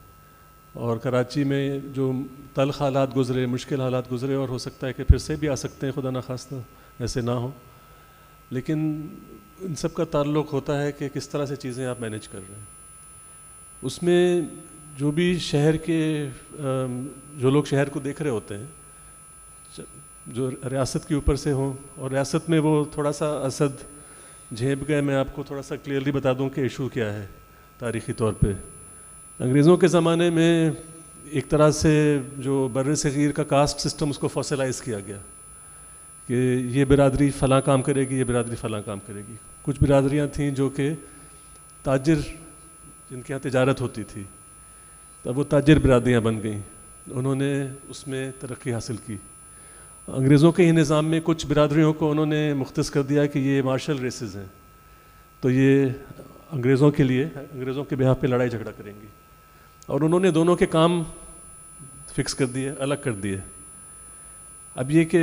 اور کراچی میں جو تلخ حالات گزرے، مشکل حالات گزرے، اور ہو سکتا ہے کہ پھر سے بھی آ سکتے ہیں، خدا نخواستہ ایسے نہ ہو، لیکن ان سب کا تعلق ہوتا ہے کہ کس طرح سے چیزیں آپ مینیج کر رہے ہیں. اس میں جو بھی شہر کے جو لوگ شہر کو دیکھ رہے ہوتے ہیں، جو ریاست کے اوپر سے ہوں، اور ریاست میں وہ تھوڑا سا اسد جھیپ گئے. میں آپ کو تھوڑا سا کلیئرلی بتا دوں کہ ایشو کیا ہے. تاریخی طور پہ انگریزوں کے زمانے میں ایک طرح سے جو بر صغیر کا کاسٹ سسٹم، اس کو فوسلائز کیا گیا کہ یہ برادری فلاں کام کرے گی، یہ برادری فلاں کام کرے گی. کچھ برادریاں تھیں جو کہ تاجر، جن کے یہاں تجارت ہوتی تھی، تب وہ تاجر برادریاں بن گئیں. انہوں نے اس میں ترقی حاصل کی. انگریزوں کے ہی نظام میں کچھ برادریوں کو انہوں نے مختص کر دیا کہ یہ مارشل ریسز ہیں، تو یہ انگریزوں کے لیے، انگریزوں کے بہاف پہ لڑائی جھگڑا کریں گی. اور انہوں نے دونوں کے کام فکس کر دیے، الگ کر دیے. اب یہ کہ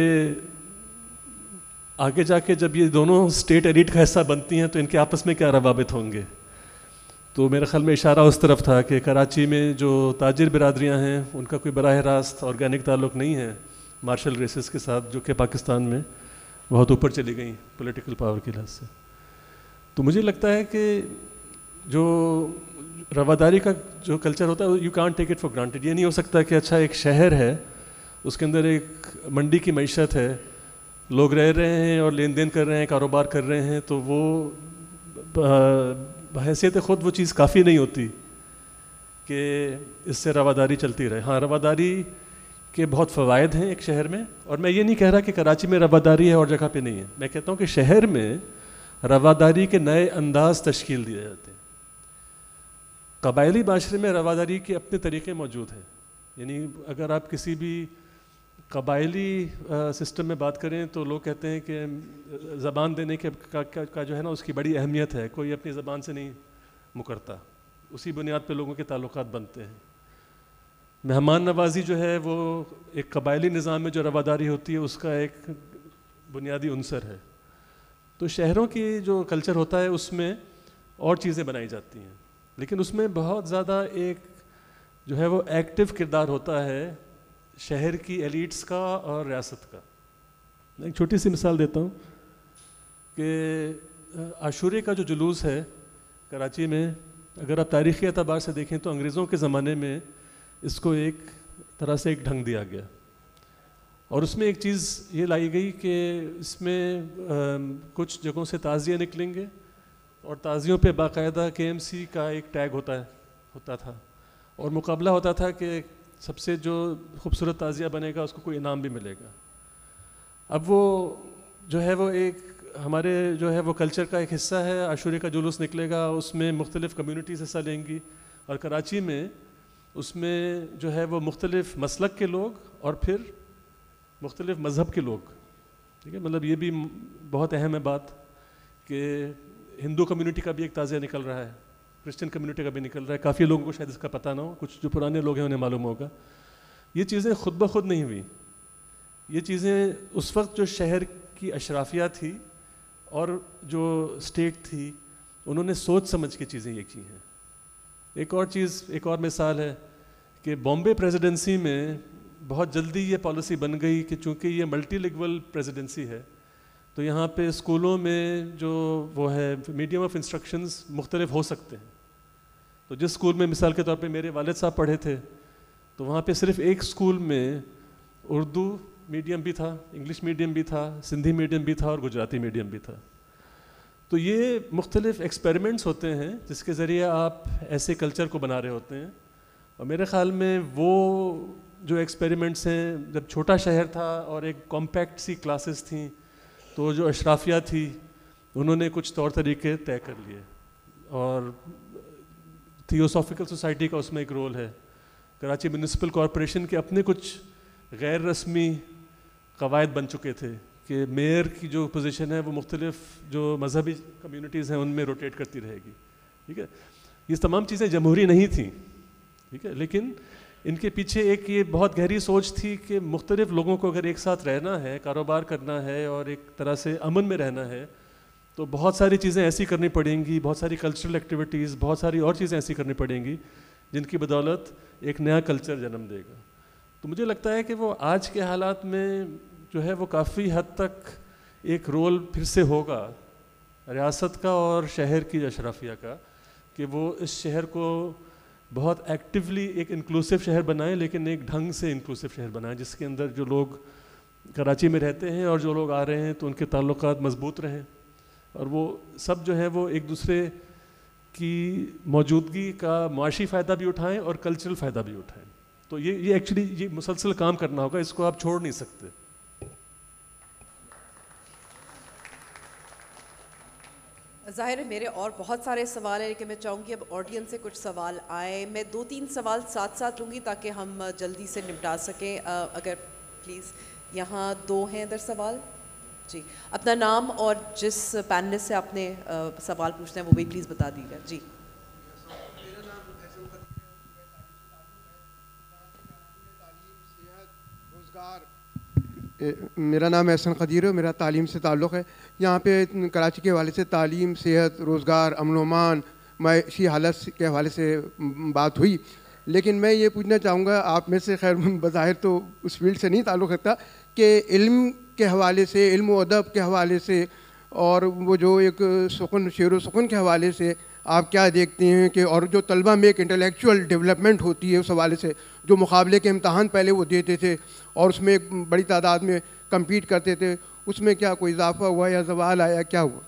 آگے جا کے جب یہ دونوں اسٹیٹ ایلیٹ کا حصہ بنتی ہیں تو ان کے آپس میں کیا روابط ہوں گے. تو میرے خیال میں اشارہ اس طرف تھا کہ کراچی میں جو تاجر برادریاں ہیں ان کا کوئی براہ راست آرگینک تعلق نہیں ہے مارشل ریسز کے ساتھ، جو کہ پاکستان میں بہت اوپر چلی گئیں پولیٹیکل پاور کے لحاظ سے. تو مجھے لگتا ہے کہ جو رواداری کا جو کلچر ہوتا ہے، you can't take it for granted. یہ نہیں ہو سکتا کہ اچھا ایک شہر ہے، اس کے اندر ایک منڈی کی معیشت ہے، لوگ رہ رہے ہیں اور لین دین کر رہے ہیں، کاروبار کر رہے ہیں، تو وہ بحیثیت خود وہ چیز کافی نہیں ہوتی کہ اس سے رواداری چلتی رہے. ہاں، رواداری کے بہت فوائد ہیں ایک شہر میں، اور میں یہ نہیں کہہ رہا کہ کراچی میں رواداری ہے اور جگہ پہ نہیں ہے. میں کہتا ہوں کہ شہر میں رواداری کے نئے انداز تشکیل دیے جاتے ہیں. قبائلی معاشرے میں رواداری کے اپنے طریقے موجود ہیں. یعنی اگر آپ کسی بھی قبائلی سسٹم میں بات کریں تو لوگ کہتے ہیں کہ زبان دینے کا جو ہے نا، اس کی بڑی اہمیت ہے. کوئی اپنی زبان سے نہیں مکرتا، اسی بنیاد پہ لوگوں کے تعلقات بنتے ہیں. مہمان نوازی جو ہے وہ ایک قبائلی نظام میں جو رواداری ہوتی ہے اس کا ایک بنیادی عنصر ہے. تو شہروں کی جو کلچر ہوتا ہے اس میں اور چیزیں بنائی جاتی ہیں، لیکن اس میں بہت زیادہ ایک جو ہے وہ ایکٹیو کردار ہوتا ہے شہر کی ایلیٹس کا اور ریاست کا. میں ایک چھوٹی سی مثال دیتا ہوں کہ عاشورے کا جو جلوس ہے کراچی میں، اگر آپ تاریخی اعتبار سے دیکھیں تو انگریزوں کے زمانے میں اس کو ایک طرح سے ایک ڈھنگ دیا گیا. اور اس میں ایک چیز یہ لائی گئی کہ اس میں کچھ جگہوں سے تعزیے نکلیں گے اور تعزیوں پہ باقاعدہ KMC کا ایک ٹیگ ہوتا تھا اور مقابلہ ہوتا تھا کہ سب سے جو خوبصورت تعزیہ بنے گا اس کو کوئی انعام بھی ملے گا. اب وہ جو ہے وہ ایک ہمارے جو ہے وہ کلچر کا ایک حصہ ہے. عاشورے کا جلوس نکلے گا, اس میں مختلف کمیونٹیز حصہ لیں گی, اور کراچی میں اس میں جو ہے وہ مختلف مسلک کے لوگ اور پھر مختلف مذہب کے لوگ. ٹھیک ہے, مطلب یہ بھی بہت اہم ہے بات کہ ہندو کمیونٹی کا بھی ایک تعزیہ نکل رہا ہے, کرسچن کمیونٹی کا بھی نکل رہا ہے. کافی لوگوں کو شاید اس کا پتہ نہ ہو, کچھ جو پرانے لوگ ہیں انہیں معلوم ہوگا. یہ چیزیں خود بخود نہیں ہوئی, یہ چیزیں اس وقت جو شہر کی اشرافیہ تھی اور جو اسٹیٹ تھی انہوں نے سوچ سمجھ کے چیزیں یہ کی ہیں. ایک اور چیز, ایک اور مثال ہے کہ بامبے پریزیڈنسی میں بہت جلدی یہ پالیسی بن گئی کہ چونکہ یہ ملٹی لنگول پریزیڈنسی ہے تو یہاں پہ اسکولوں میں جو وہ ہے میڈیم آف انسٹرکشنز مختلف ہو سکتے ہیں. تو جس اسکول میں مثال کے طور پہ میرے والد صاحب پڑھے تھے تو وہاں پہ صرف ایک اسکول میں اردو میڈیم بھی تھا, انگلش میڈیم بھی تھا, سندھی میڈیم بھی تھا اور گجراتی میڈیم بھی تھا. تو یہ مختلف ایکسپیریمنٹس ہوتے ہیں جس کے ذریعے آپ ایسے کلچر کو بنا رہے ہوتے ہیں. اور میرے خیال میں وہ جو ایکسپیریمنٹس ہیں, جب چھوٹا شہر تھا اور ایک کمپیکٹ سی کلاسز تھیں تو جو اشرافیہ تھی انہوں نے کچھ طور طریقے طے کر لیے, اور تھیوسافیکل سوسائٹی کا اس میں ایک رول ہے. کراچی میونسپل کارپوریشن کے اپنے کچھ غیر رسمی قواعد بن چکے تھے کہ میئر کی جو پوزیشن ہے وہ مختلف جو مذہبی کمیونٹیز ہیں ان میں روٹیٹ کرتی رہے گی. ٹھیک ہے, یہ تمام چیزیں جمہوری نہیں تھیں. ٹھیک ہے, لیکن ان کے پیچھے ایک یہ بہت گہری سوچ تھی کہ مختلف لوگوں کو اگر ایک ساتھ رہنا ہے, کاروبار کرنا ہے اور ایک طرح سے امن میں رہنا ہے تو بہت ساری چیزیں ایسی کرنی پڑیں گی, بہت ساری کلچرل ایکٹیویٹیز, بہت ساری اور چیزیں ایسی کرنی پڑیں گی جن کی بدولت ایک نیا کلچر جنم دے گا. تو مجھے لگتا ہے کہ وہ آج کے حالات میں جو ہے وہ کافی حد تک ایک رول پھر سے ہوگا ریاست کا اور شہر کی اشرافیہ کا کہ وہ اس شہر کو بہت ایکٹیولی ایک انکلوسیو شہر بنائیں, لیکن ایک ڈھنگ سے انکلوسیو شہر بنائیں جس کے اندر جو لوگ کراچی میں رہتے ہیں اور جو لوگ آ رہے ہیں تو ان کے تعلقات مضبوط رہیں اور وہ سب جو ہے وہ ایک دوسرے کی موجودگی کا معاشی فائدہ بھی اٹھائیں اور کلچرل فائدہ بھی اٹھائیں. تو یہ ایکچولی یہ مسلسل کام کرنا ہوگا, اس کو آپ چھوڑ نہیں سکتے. ظاہر ہے میرے اور بہت سارے سوال ہیں لیکن میں چاہوں گی اب آڈینس سے کچھ سوال آئیں. میں 2-3 سوال ساتھ ساتھ لوں گی تاکہ ہم جلدی سے نپٹا سکیں. اگر پلیز, یہاں 2 ہیں ادھر سوال. جی, اپنا نام اور جس پینلسٹ سے آپ نے سوال پوچھنا ہے وہ بھی پلیز بتا دیجیے. جی. میرا نام احسن قدیر ہے, میرا تعلیم سے تعلق ہے. یہاں پہ کراچی کے حوالے سے تعلیم, صحت, روزگار, امن و امان, معاشی حالت کے حوالے سے بات ہوئی, لیکن میں یہ پوچھنا چاہوں گا, آپ میں سے خیر بظاہر تو اس فیلڈ سے نہیں تعلق رکھتا, کہ علم کے حوالے سے, علم و ادب کے حوالے سے اور وہ جو ایک سخن, شعر و سخن کے حوالے سے آپ کیا دیکھتے ہیں کہ, اور جو طلبہ میں ایک انٹلیکچوئل ڈیولپمنٹ ہوتی ہے اس حوالے سے, جو مقابلے کے امتحان پہلے وہ دیتے تھے اور اس میں ایک بڑی تعداد میں کمپیٹ کرتے تھے, اس میں کیا کوئی اضافہ ہوا یا زوال آیا, کیا ہوا؟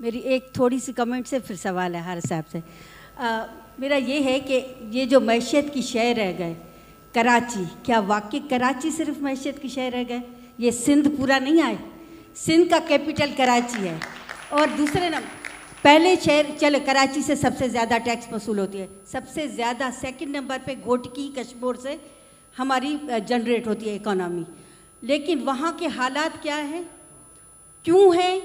میری ایک تھوڑی سی کمنٹ سے پھر سوال ہے ہر صاحب سے. میرا یہ ہے کہ یہ جو معیشت کی شہر رہ گئے کراچی, کیا واقعی کراچی صرف معیشت کی شہر رہ گئے؟ یہ سندھ پورا نہیں آئے؟ سندھ کا کیپٹل کراچی ہے. اور دوسرے پہلے شہر, چلو کراچی سے سب سے زیادہ ٹیکس وصول ہوتی ہے, سب سے زیادہ سیکنڈ نمبر پہ گھوٹکی کشمور سے ہماری جنریٹ ہوتی ہے اکانومی. لیکن وہاں کے حالات کیا ہیں, کیوں ہیں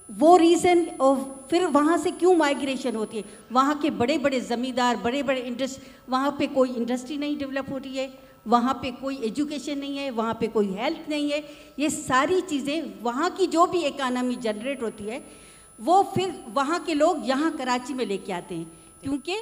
وہ ریزن, اور پھر وہاں سے کیوں مائیگریشن ہوتی ہے؟ وہاں کے بڑے بڑے زمیندار, بڑے بڑے وہاں پہ کوئی انڈسٹری نہیں ڈیولپ ہو رہی ہے, وہاں پہ کوئی ایجوکیشن نہیں ہے, وہاں پہ کوئی ہیلتھ نہیں ہے. یہ ساری چیزیں وہاں کی جو بھی اکانومی جنریٹ ہوتی ہے وہ پھر وہاں کے لوگ یہاں کراچی میں لے کے آتے ہیں, کیونکہ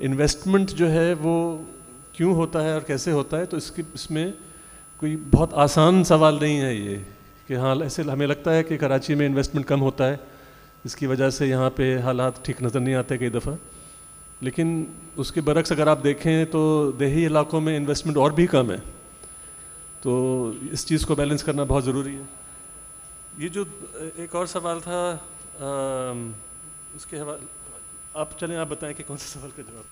انویسٹمنٹ جو ہے وہ کیوں ہوتا ہے اور کیسے ہوتا ہے, تو اس میں کوئی بہت آسان سوال نہیں ہے یہ کہ ہاں ایسے ہمیں لگتا ہے کہ کراچی میں انویسٹمنٹ کم ہوتا ہے, اس کی وجہ سے یہاں پہ حالات ٹھیک نظر نہیں آتے کئی دفعہ, لیکن اس کے برعکس اگر آپ دیکھیں تو دیہی علاقوں میں انویسٹمنٹ اور بھی کم ہے. تو اس چیز کو بیلنس کرنا بہت ضروری ہے. یہ جو ایک اور سوال تھا اس کے حوالے آپ چلیں آپ بتائیں کہ کون سے سوال کا جواب.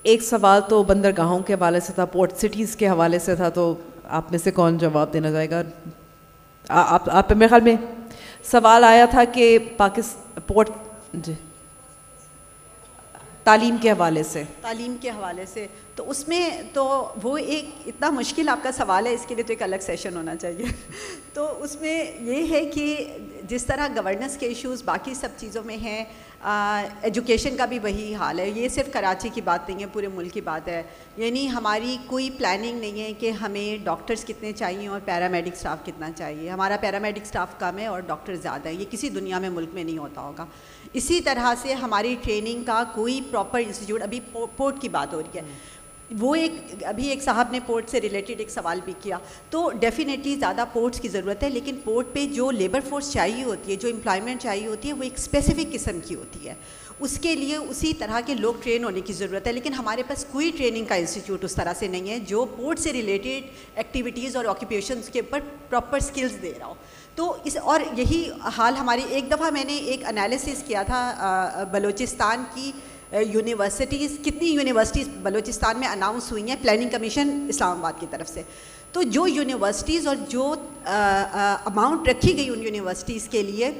ایک سوال تو بندرگاہوں کے حوالے سے تھا, پورٹ سٹیز کے حوالے سے تھا, تو آپ میں سے کون جواب دینا چاہے گا؟ آپ میرے خیال میں سوال آیا تھا کہ پورٹ جی تعلیم کے حوالے سے تو اس میں تو وہ ایک اتنا مشکل آپ کا سوال ہے, اس کے لیے تو ایک الگ سیشن ہونا چاہیے. تو اس میں یہ ہے کہ جس طرح گورننس کے ایشوز باقی سب چیزوں میں ہیں, ایجوکیشن کا بھی وہی حال ہے. یہ صرف کراچی کی بات نہیں ہے, پورے ملک کی بات ہے. یعنی ہماری کوئی پلاننگ نہیں ہے کہ ہمیں ڈاکٹرز کتنے چاہیے اور پیرامیڈک اسٹاف کتنا چاہیے. ہمارا پیرامیڈک اسٹاف کم ہے اور ڈاکٹر زیادہ ہے. یہ کسی دنیا میں ملک میں نہیں ہوتا ہوگا. اسی طرح سے ہماری ٹریننگ کا کوئی پراپر انسٹیٹیوٹ, ابھی پورٹ کی بات ہو رہی ہے, وہ ابھی ایک صاحب نے پورٹ سے ریلیٹڈ ایک سوال بھی کیا, تو ڈیفینیٹلی زیادہ پورٹس کی ضرورت ہے, لیکن پورٹ پہ جو لیبر فورس چاہیے ہوتی ہے, جو امپلائمنٹ چاہیے ہوتی ہے, وہ ایک اسپیسیفک قسم کی ہوتی ہے. اس کے لیے اسی طرح کے لوگ ٹرین ہونے کی ضرورت ہے, لیکن ہمارے پاس کوئی ٹریننگ کا انسٹیٹیوٹ اس طرح سے نہیں ہے جو پورٹ سے ریلیٹڈ ایکٹیویٹیز اور آکوپیشنز کے اوپر پراپر اسکلز دے رہا ہو. تو اور یہی حال ہماری, ایک دفعہ میں نے ایک انالیسس کیا تھا بلوچستان کی یونیورسٹیز, کتنی یونیورسٹیز بلوچستان میں اناؤنس ہوئی ہیں پلاننگ کمیشن اسلام آباد کی طرف سے. تو جو یونیورسٹیز اور جو اماؤنٹ رکھی گئی ان یونیورسٹیز کے لیے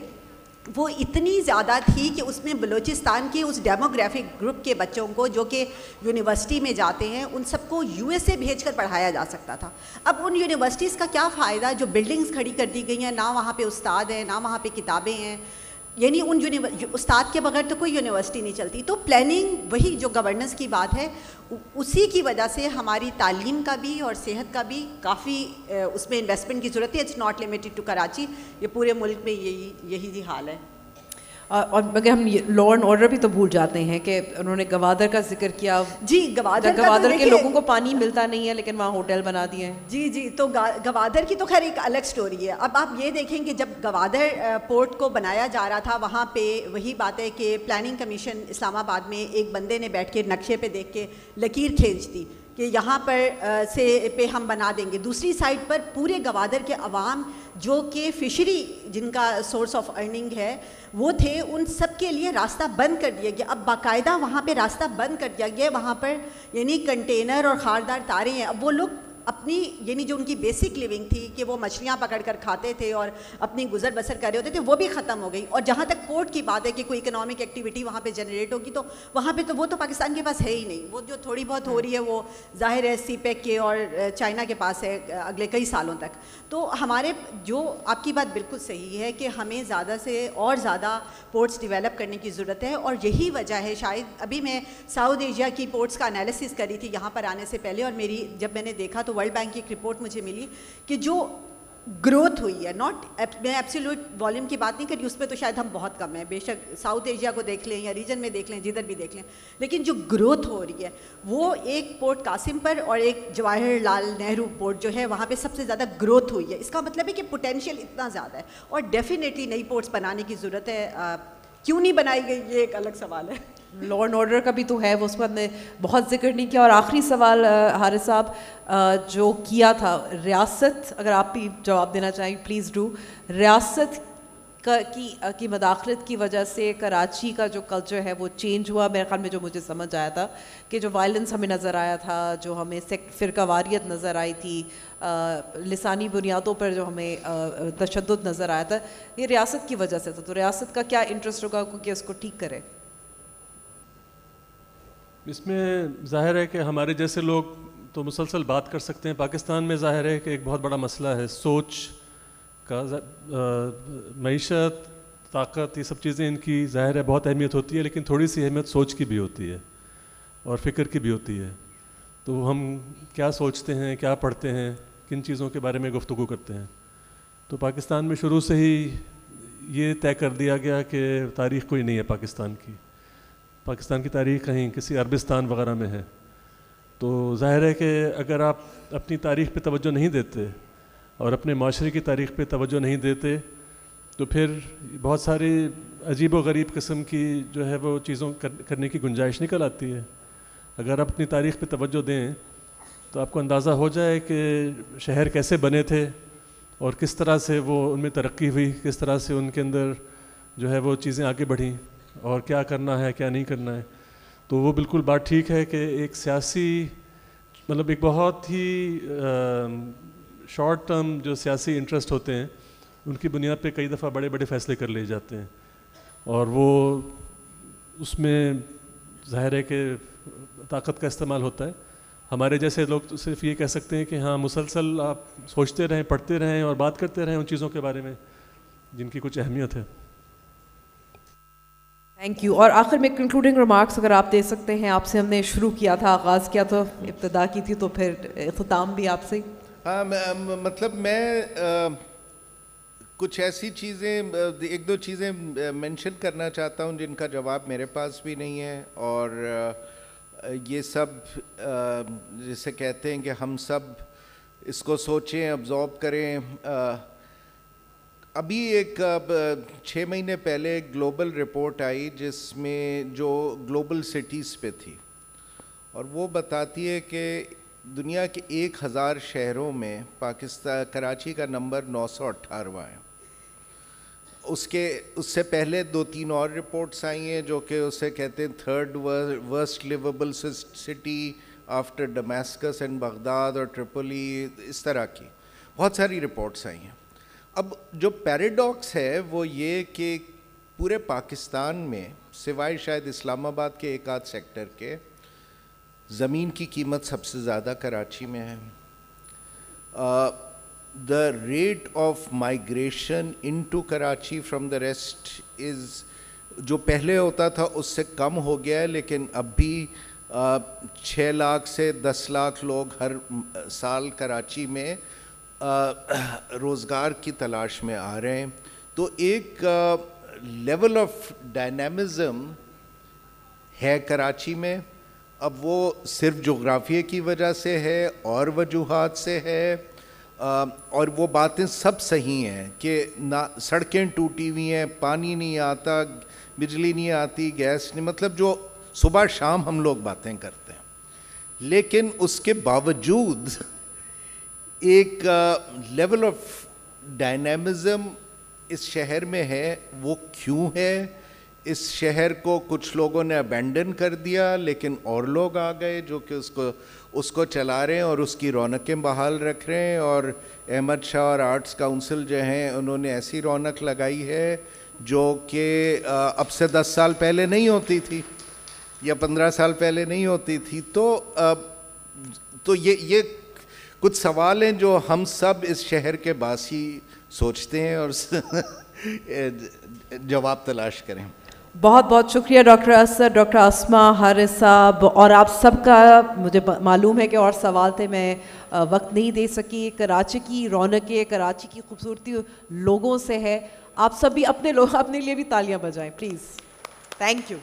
وہ اتنی زیادہ تھی کہ اس میں بلوچستان کے اس ڈیموگرافک گروپ کے بچوں کو جو کہ یونیورسٹی میں جاتے ہیں ان سب کو یو ایس اے بھیج کر پڑھایا جا سکتا تھا. اب ان یونیورسٹیز کا کیا فائدہ جو بلڈنگز کھڑی کر دی گئی ہیں, نہ وہاں پہ استاد ہیں, نہ وہاں پہ کتابیں ہیں, یعنی ان استاد کے بغیر تو کوئی یونیورسٹی نہیں چلتی. تو پلاننگ وہی جو گورننس کی بات ہے, اسی کی وجہ سے ہماری تعلیم کا بھی اور صحت کا بھی کافی اس میں انویسٹمنٹ کی ضرورت ہے. It's not limited to Karachi, یہ پورے ملک میں یہی حال ہے. اور مگر ہم لا اینڈ آرڈر بھی تو بھول جاتے ہیں کہ انہوں نے گوادر کا ذکر کیا. جی, گوادر کے لوگوں کو پانی ملتا نہیں ہے لیکن وہاں ہوٹل بنا دیے ہیں. جی, تو گوادر کی تو خیر ایک الگ سٹوری ہے. اب آپ یہ دیکھیں کہ جب گوادر پورٹ کو بنایا جا رہا تھا, وہاں پہ وہی بات ہے کہ پلاننگ کمیشن اسلام آباد میں ایک بندے نے بیٹھ کے نقشے پہ دیکھ کے لکیر کھینچ دی کہ یہاں پر پہ ہم بنا دیں گے. دوسری سائڈ پر پورے گوادر کے عوام جو کہ فشری جن کا سورس آف ارننگ ہے وہ تھے, ان سب کے لیے راستہ بند کر دیا گیا. اب باقاعدہ وہاں پہ راستہ بند کر دیا گیا, وہاں پر یعنی کنٹینر اور خاردار تاریں ہیں. اب وہ لوگ اپنی یعنی جو ان کی بیسک لیونگ تھی کہ وہ مچھلیاں پکڑ کر کھاتے تھے اور اپنی گزر بسر کر رہے ہوتے تھے, وہ بھی ختم ہو گئی. اور جہاں تک پورٹ کی بات ہے کہ کوئی اکنامک ایکٹیویٹی وہاں پہ جنریٹ ہوگی, تو وہاں پہ تو وہ تو پاکستان کے پاس ہے ہی نہیں. وہ جو تھوڑی بہت ہو رہی ہے وہ ظاہر ہے سی پیک کے اور چائنا کے پاس ہے اگلے کئی سالوں تک. تو ہمارے جو آپ کی بات بالکل صحیح ہے کہ ہمیں زیادہ سے اور زیادہ پورٹس ڈیولپ کرنے کی ضرورت ہے. اور یہی وجہ ہے شاید, ابھی میں ساؤتھ ایشیا کی پورٹس کا انالیسس کری تھی یہاں پر آنے سے پہلے, اور جب میں نے دیکھا تو ورلڈ بینک کی ایک رپورٹ مجھے ملی کہ جو گروتھ ہوئی ہے, میں ایبسولوٹ والیوم کی بات نہیں کری, اس پہ تو شاید ہم بہت کم ہیں, بے شک ساؤتھ ایشیا کو دیکھ لیں یا ریجن میں دیکھ لیں, جدھر بھی دیکھ لیں, لیکن جو گروتھ ہو رہی ہے وہ ایک پورٹ قاسم پر اور ایک جواہر لال نہرو پورٹ جو ہے وہاں پہ سب سے زیادہ گروتھ ہوئی ہے. اس کا مطلب ہے کہ پوٹینشیل اتنا زیادہ ہے, اور ڈیفینیٹلی نئی پورٹس بنانے کی ضرورت ہے. کیوں نہیں بنائی گئی یہ ایک الگ سوال ہے. لا اینڈ آرڈر کا بھی تو ہے, وہ اس پر ہم نے بہت ذکر نہیں کیا. اور آخری سوال حارث صاحب جو کیا تھا, ریاست, اگر آپ بھی جواب دینا چاہیں پلیز ڈو. ریاست کی مداخلت کی وجہ سے کراچی کا جو کلچر ہے وہ چینج ہوا. میرے خیال میں جو مجھے سمجھ آیا تھا کہ جو وائلنس ہمیں نظر آیا تھا, جو ہمیں فرقہ واریت نظر آئی تھی, لسانی بنیادوں پر جو ہمیں تشدد نظر آیا تھا, یہ ریاست کی وجہ سے تھا. تو ریاست کا کیا انٹرسٹ ہوگا کہ اس کو ٹھیک کرے؟ اس میں ظاہر ہے کہ ہمارے جیسے لوگ تو مسلسل بات کر سکتے ہیں. پاکستان میں ظاہر ہے کہ ایک بہت بڑا مسئلہ ہے سوچ کا. معیشت, طاقت, یہ سب چیزیں ان کی ظاہر ہے بہت اہمیت ہوتی ہے, لیکن تھوڑی سی اہمیت سوچ کی بھی ہوتی ہے اور فکر کی بھی ہوتی ہے. تو ہم کیا سوچتے ہیں, کیا پڑھتے ہیں, کن چیزوں کے بارے میں گفتگو کرتے ہیں. تو پاکستان میں شروع سے ہی یہ طے کر دیا گیا کہ تاریخ کوئی نہیں ہے پاکستان کی. پاکستان کی تاریخ کہیں کسی عربستان وغیرہ میں ہے. تو ظاہر ہے کہ اگر آپ اپنی تاریخ پہ توجہ نہیں دیتے اور اپنے معاشرے کی تاریخ پہ توجہ نہیں دیتے تو پھر بہت ساری عجیب و غریب قسم کی جو ہے وہ چیزوں کرنے کی گنجائش نکل آتی ہے. اگر آپ اپنی تاریخ پہ توجہ دیں تو آپ کو اندازہ ہو جائے کہ شہر کیسے بنے تھے اور کس طرح سے وہ ان میں ترقی ہوئی, کس طرح سے ان کے اندر جو ہے وہ چیزیں آگے بڑھیں اور کیا کرنا ہے کیا نہیں کرنا ہے. تو وہ بالکل بات ٹھیک ہے کہ ایک سیاسی مطلب ایک بہت ہی شارٹ ٹرم جو سیاسی انٹرسٹ ہوتے ہیں ان کی بنیاد پہ کئی دفعہ بڑے بڑے فیصلے کر لیے جاتے ہیں, اور وہ اس میں ظاہر ہے کہ طاقت کا استعمال ہوتا ہے. ہمارے جیسے لوگ تو صرف یہ کہہ سکتے ہیں کہ ہاں مسلسل آپ سوچتے رہیں, پڑھتے رہیں اور بات کرتے رہیں ان چیزوں کے بارے میں جن کی کچھ اہمیت ہے. Thank you. اور آخر میں کنکلوڈنگ ریمارکس اگر آپ دے سکتے ہیں, آپ سے ہم نے شروع کیا تھا, آغاز کیا تو ابتدا کی تھی, تو پھر اختتام بھی آپ سے. ہاں مطلب میں کچھ ایسی چیزیں ایک دو چیزیں مینشن کرنا چاہتا ہوں جن کا جواب میرے پاس بھی نہیں ہے, اور یہ سب جسے کہتے ہیں کہ ہم سب اس کو سوچیں, ابزارب کریں. ابھی ایک 6 مہینے پہلے ایک گلوبل رپورٹ آئی جس میں جو گلوبل سٹیز پہ تھی, اور وہ بتاتی ہے کہ دنیا کے 1000 شہروں میں پاکستان کراچی کا نمبر 918واں ہے. اس سے پہلے 2-3 اور رپورٹس آئی ہیں جو کہ اسے کہتے ہیں 3rd worst liveable city after Damascus and Baghdad اور ٹرپولی, اس طرح کی بہت ساری رپورٹس آئی ہیں. اب جو پیراڈاکس ہے وہ یہ کہ پورے پاکستان میں سوائے شاید اسلام آباد کے ایک آدھ سیکٹر کے زمین کی قیمت سب سے زیادہ کراچی میں ہے. The rate of migration into Karachi from the rest is جو پہلے ہوتا تھا اس سے کم ہو گیا ہے, لیکن اب بھی 6 لاکھ سے 10 لاکھ لوگ ہر سال کراچی میں روزگار کی تلاش میں آ رہے ہیں. تو ایک لیول آف ڈائنامزم ہے کراچی میں. اب وہ صرف جغرافیے کی وجہ سے ہے اور وجوہات سے ہے, اور وہ باتیں سب صحیح ہیں کہ نہ سڑکیں ٹوٹی ہوئی ہیں, پانی نہیں آتا, بجلی نہیں آتی, گیس نہیں, مطلب جو صبح شام ہم لوگ باتیں کرتے ہیں. لیکن اس کے باوجود ایک لیول آف ڈائنامزم اس شہر میں ہے. وہ کیوں ہے؟ اس شہر کو کچھ لوگوں نے ابینڈن کر دیا, لیکن اور لوگ آ گئے جو کہ اس کو چلا رہے ہیں اور اس کی رونقیں بحال رکھ رہے ہیں. اور احمد شاہ اور آرٹس کاؤنسل جو ہیں انہوں نے ایسی رونق لگائی ہے جو کہ اب سے 10 سال پہلے نہیں ہوتی تھی یا 15 سال پہلے نہیں ہوتی تھی. تو یہ کچھ سوال ہیں جو ہم سب اس شہر کے باسی سوچتے ہیں اور جواب تلاش کریں. بہت بہت شکریہ ڈاکٹر اسد, ڈاکٹر اسما, حارث صاحب, اور آپ سب کا. مجھے معلوم ہے کہ اور سوال تھے, میں وقت نہیں دے سکی. کراچی کی رونقیں, کراچی کی خوبصورتی لوگوں سے ہے. آپ سب بھی اپنے لیے بھی تالیاں بجائیں پلیز. Thank you.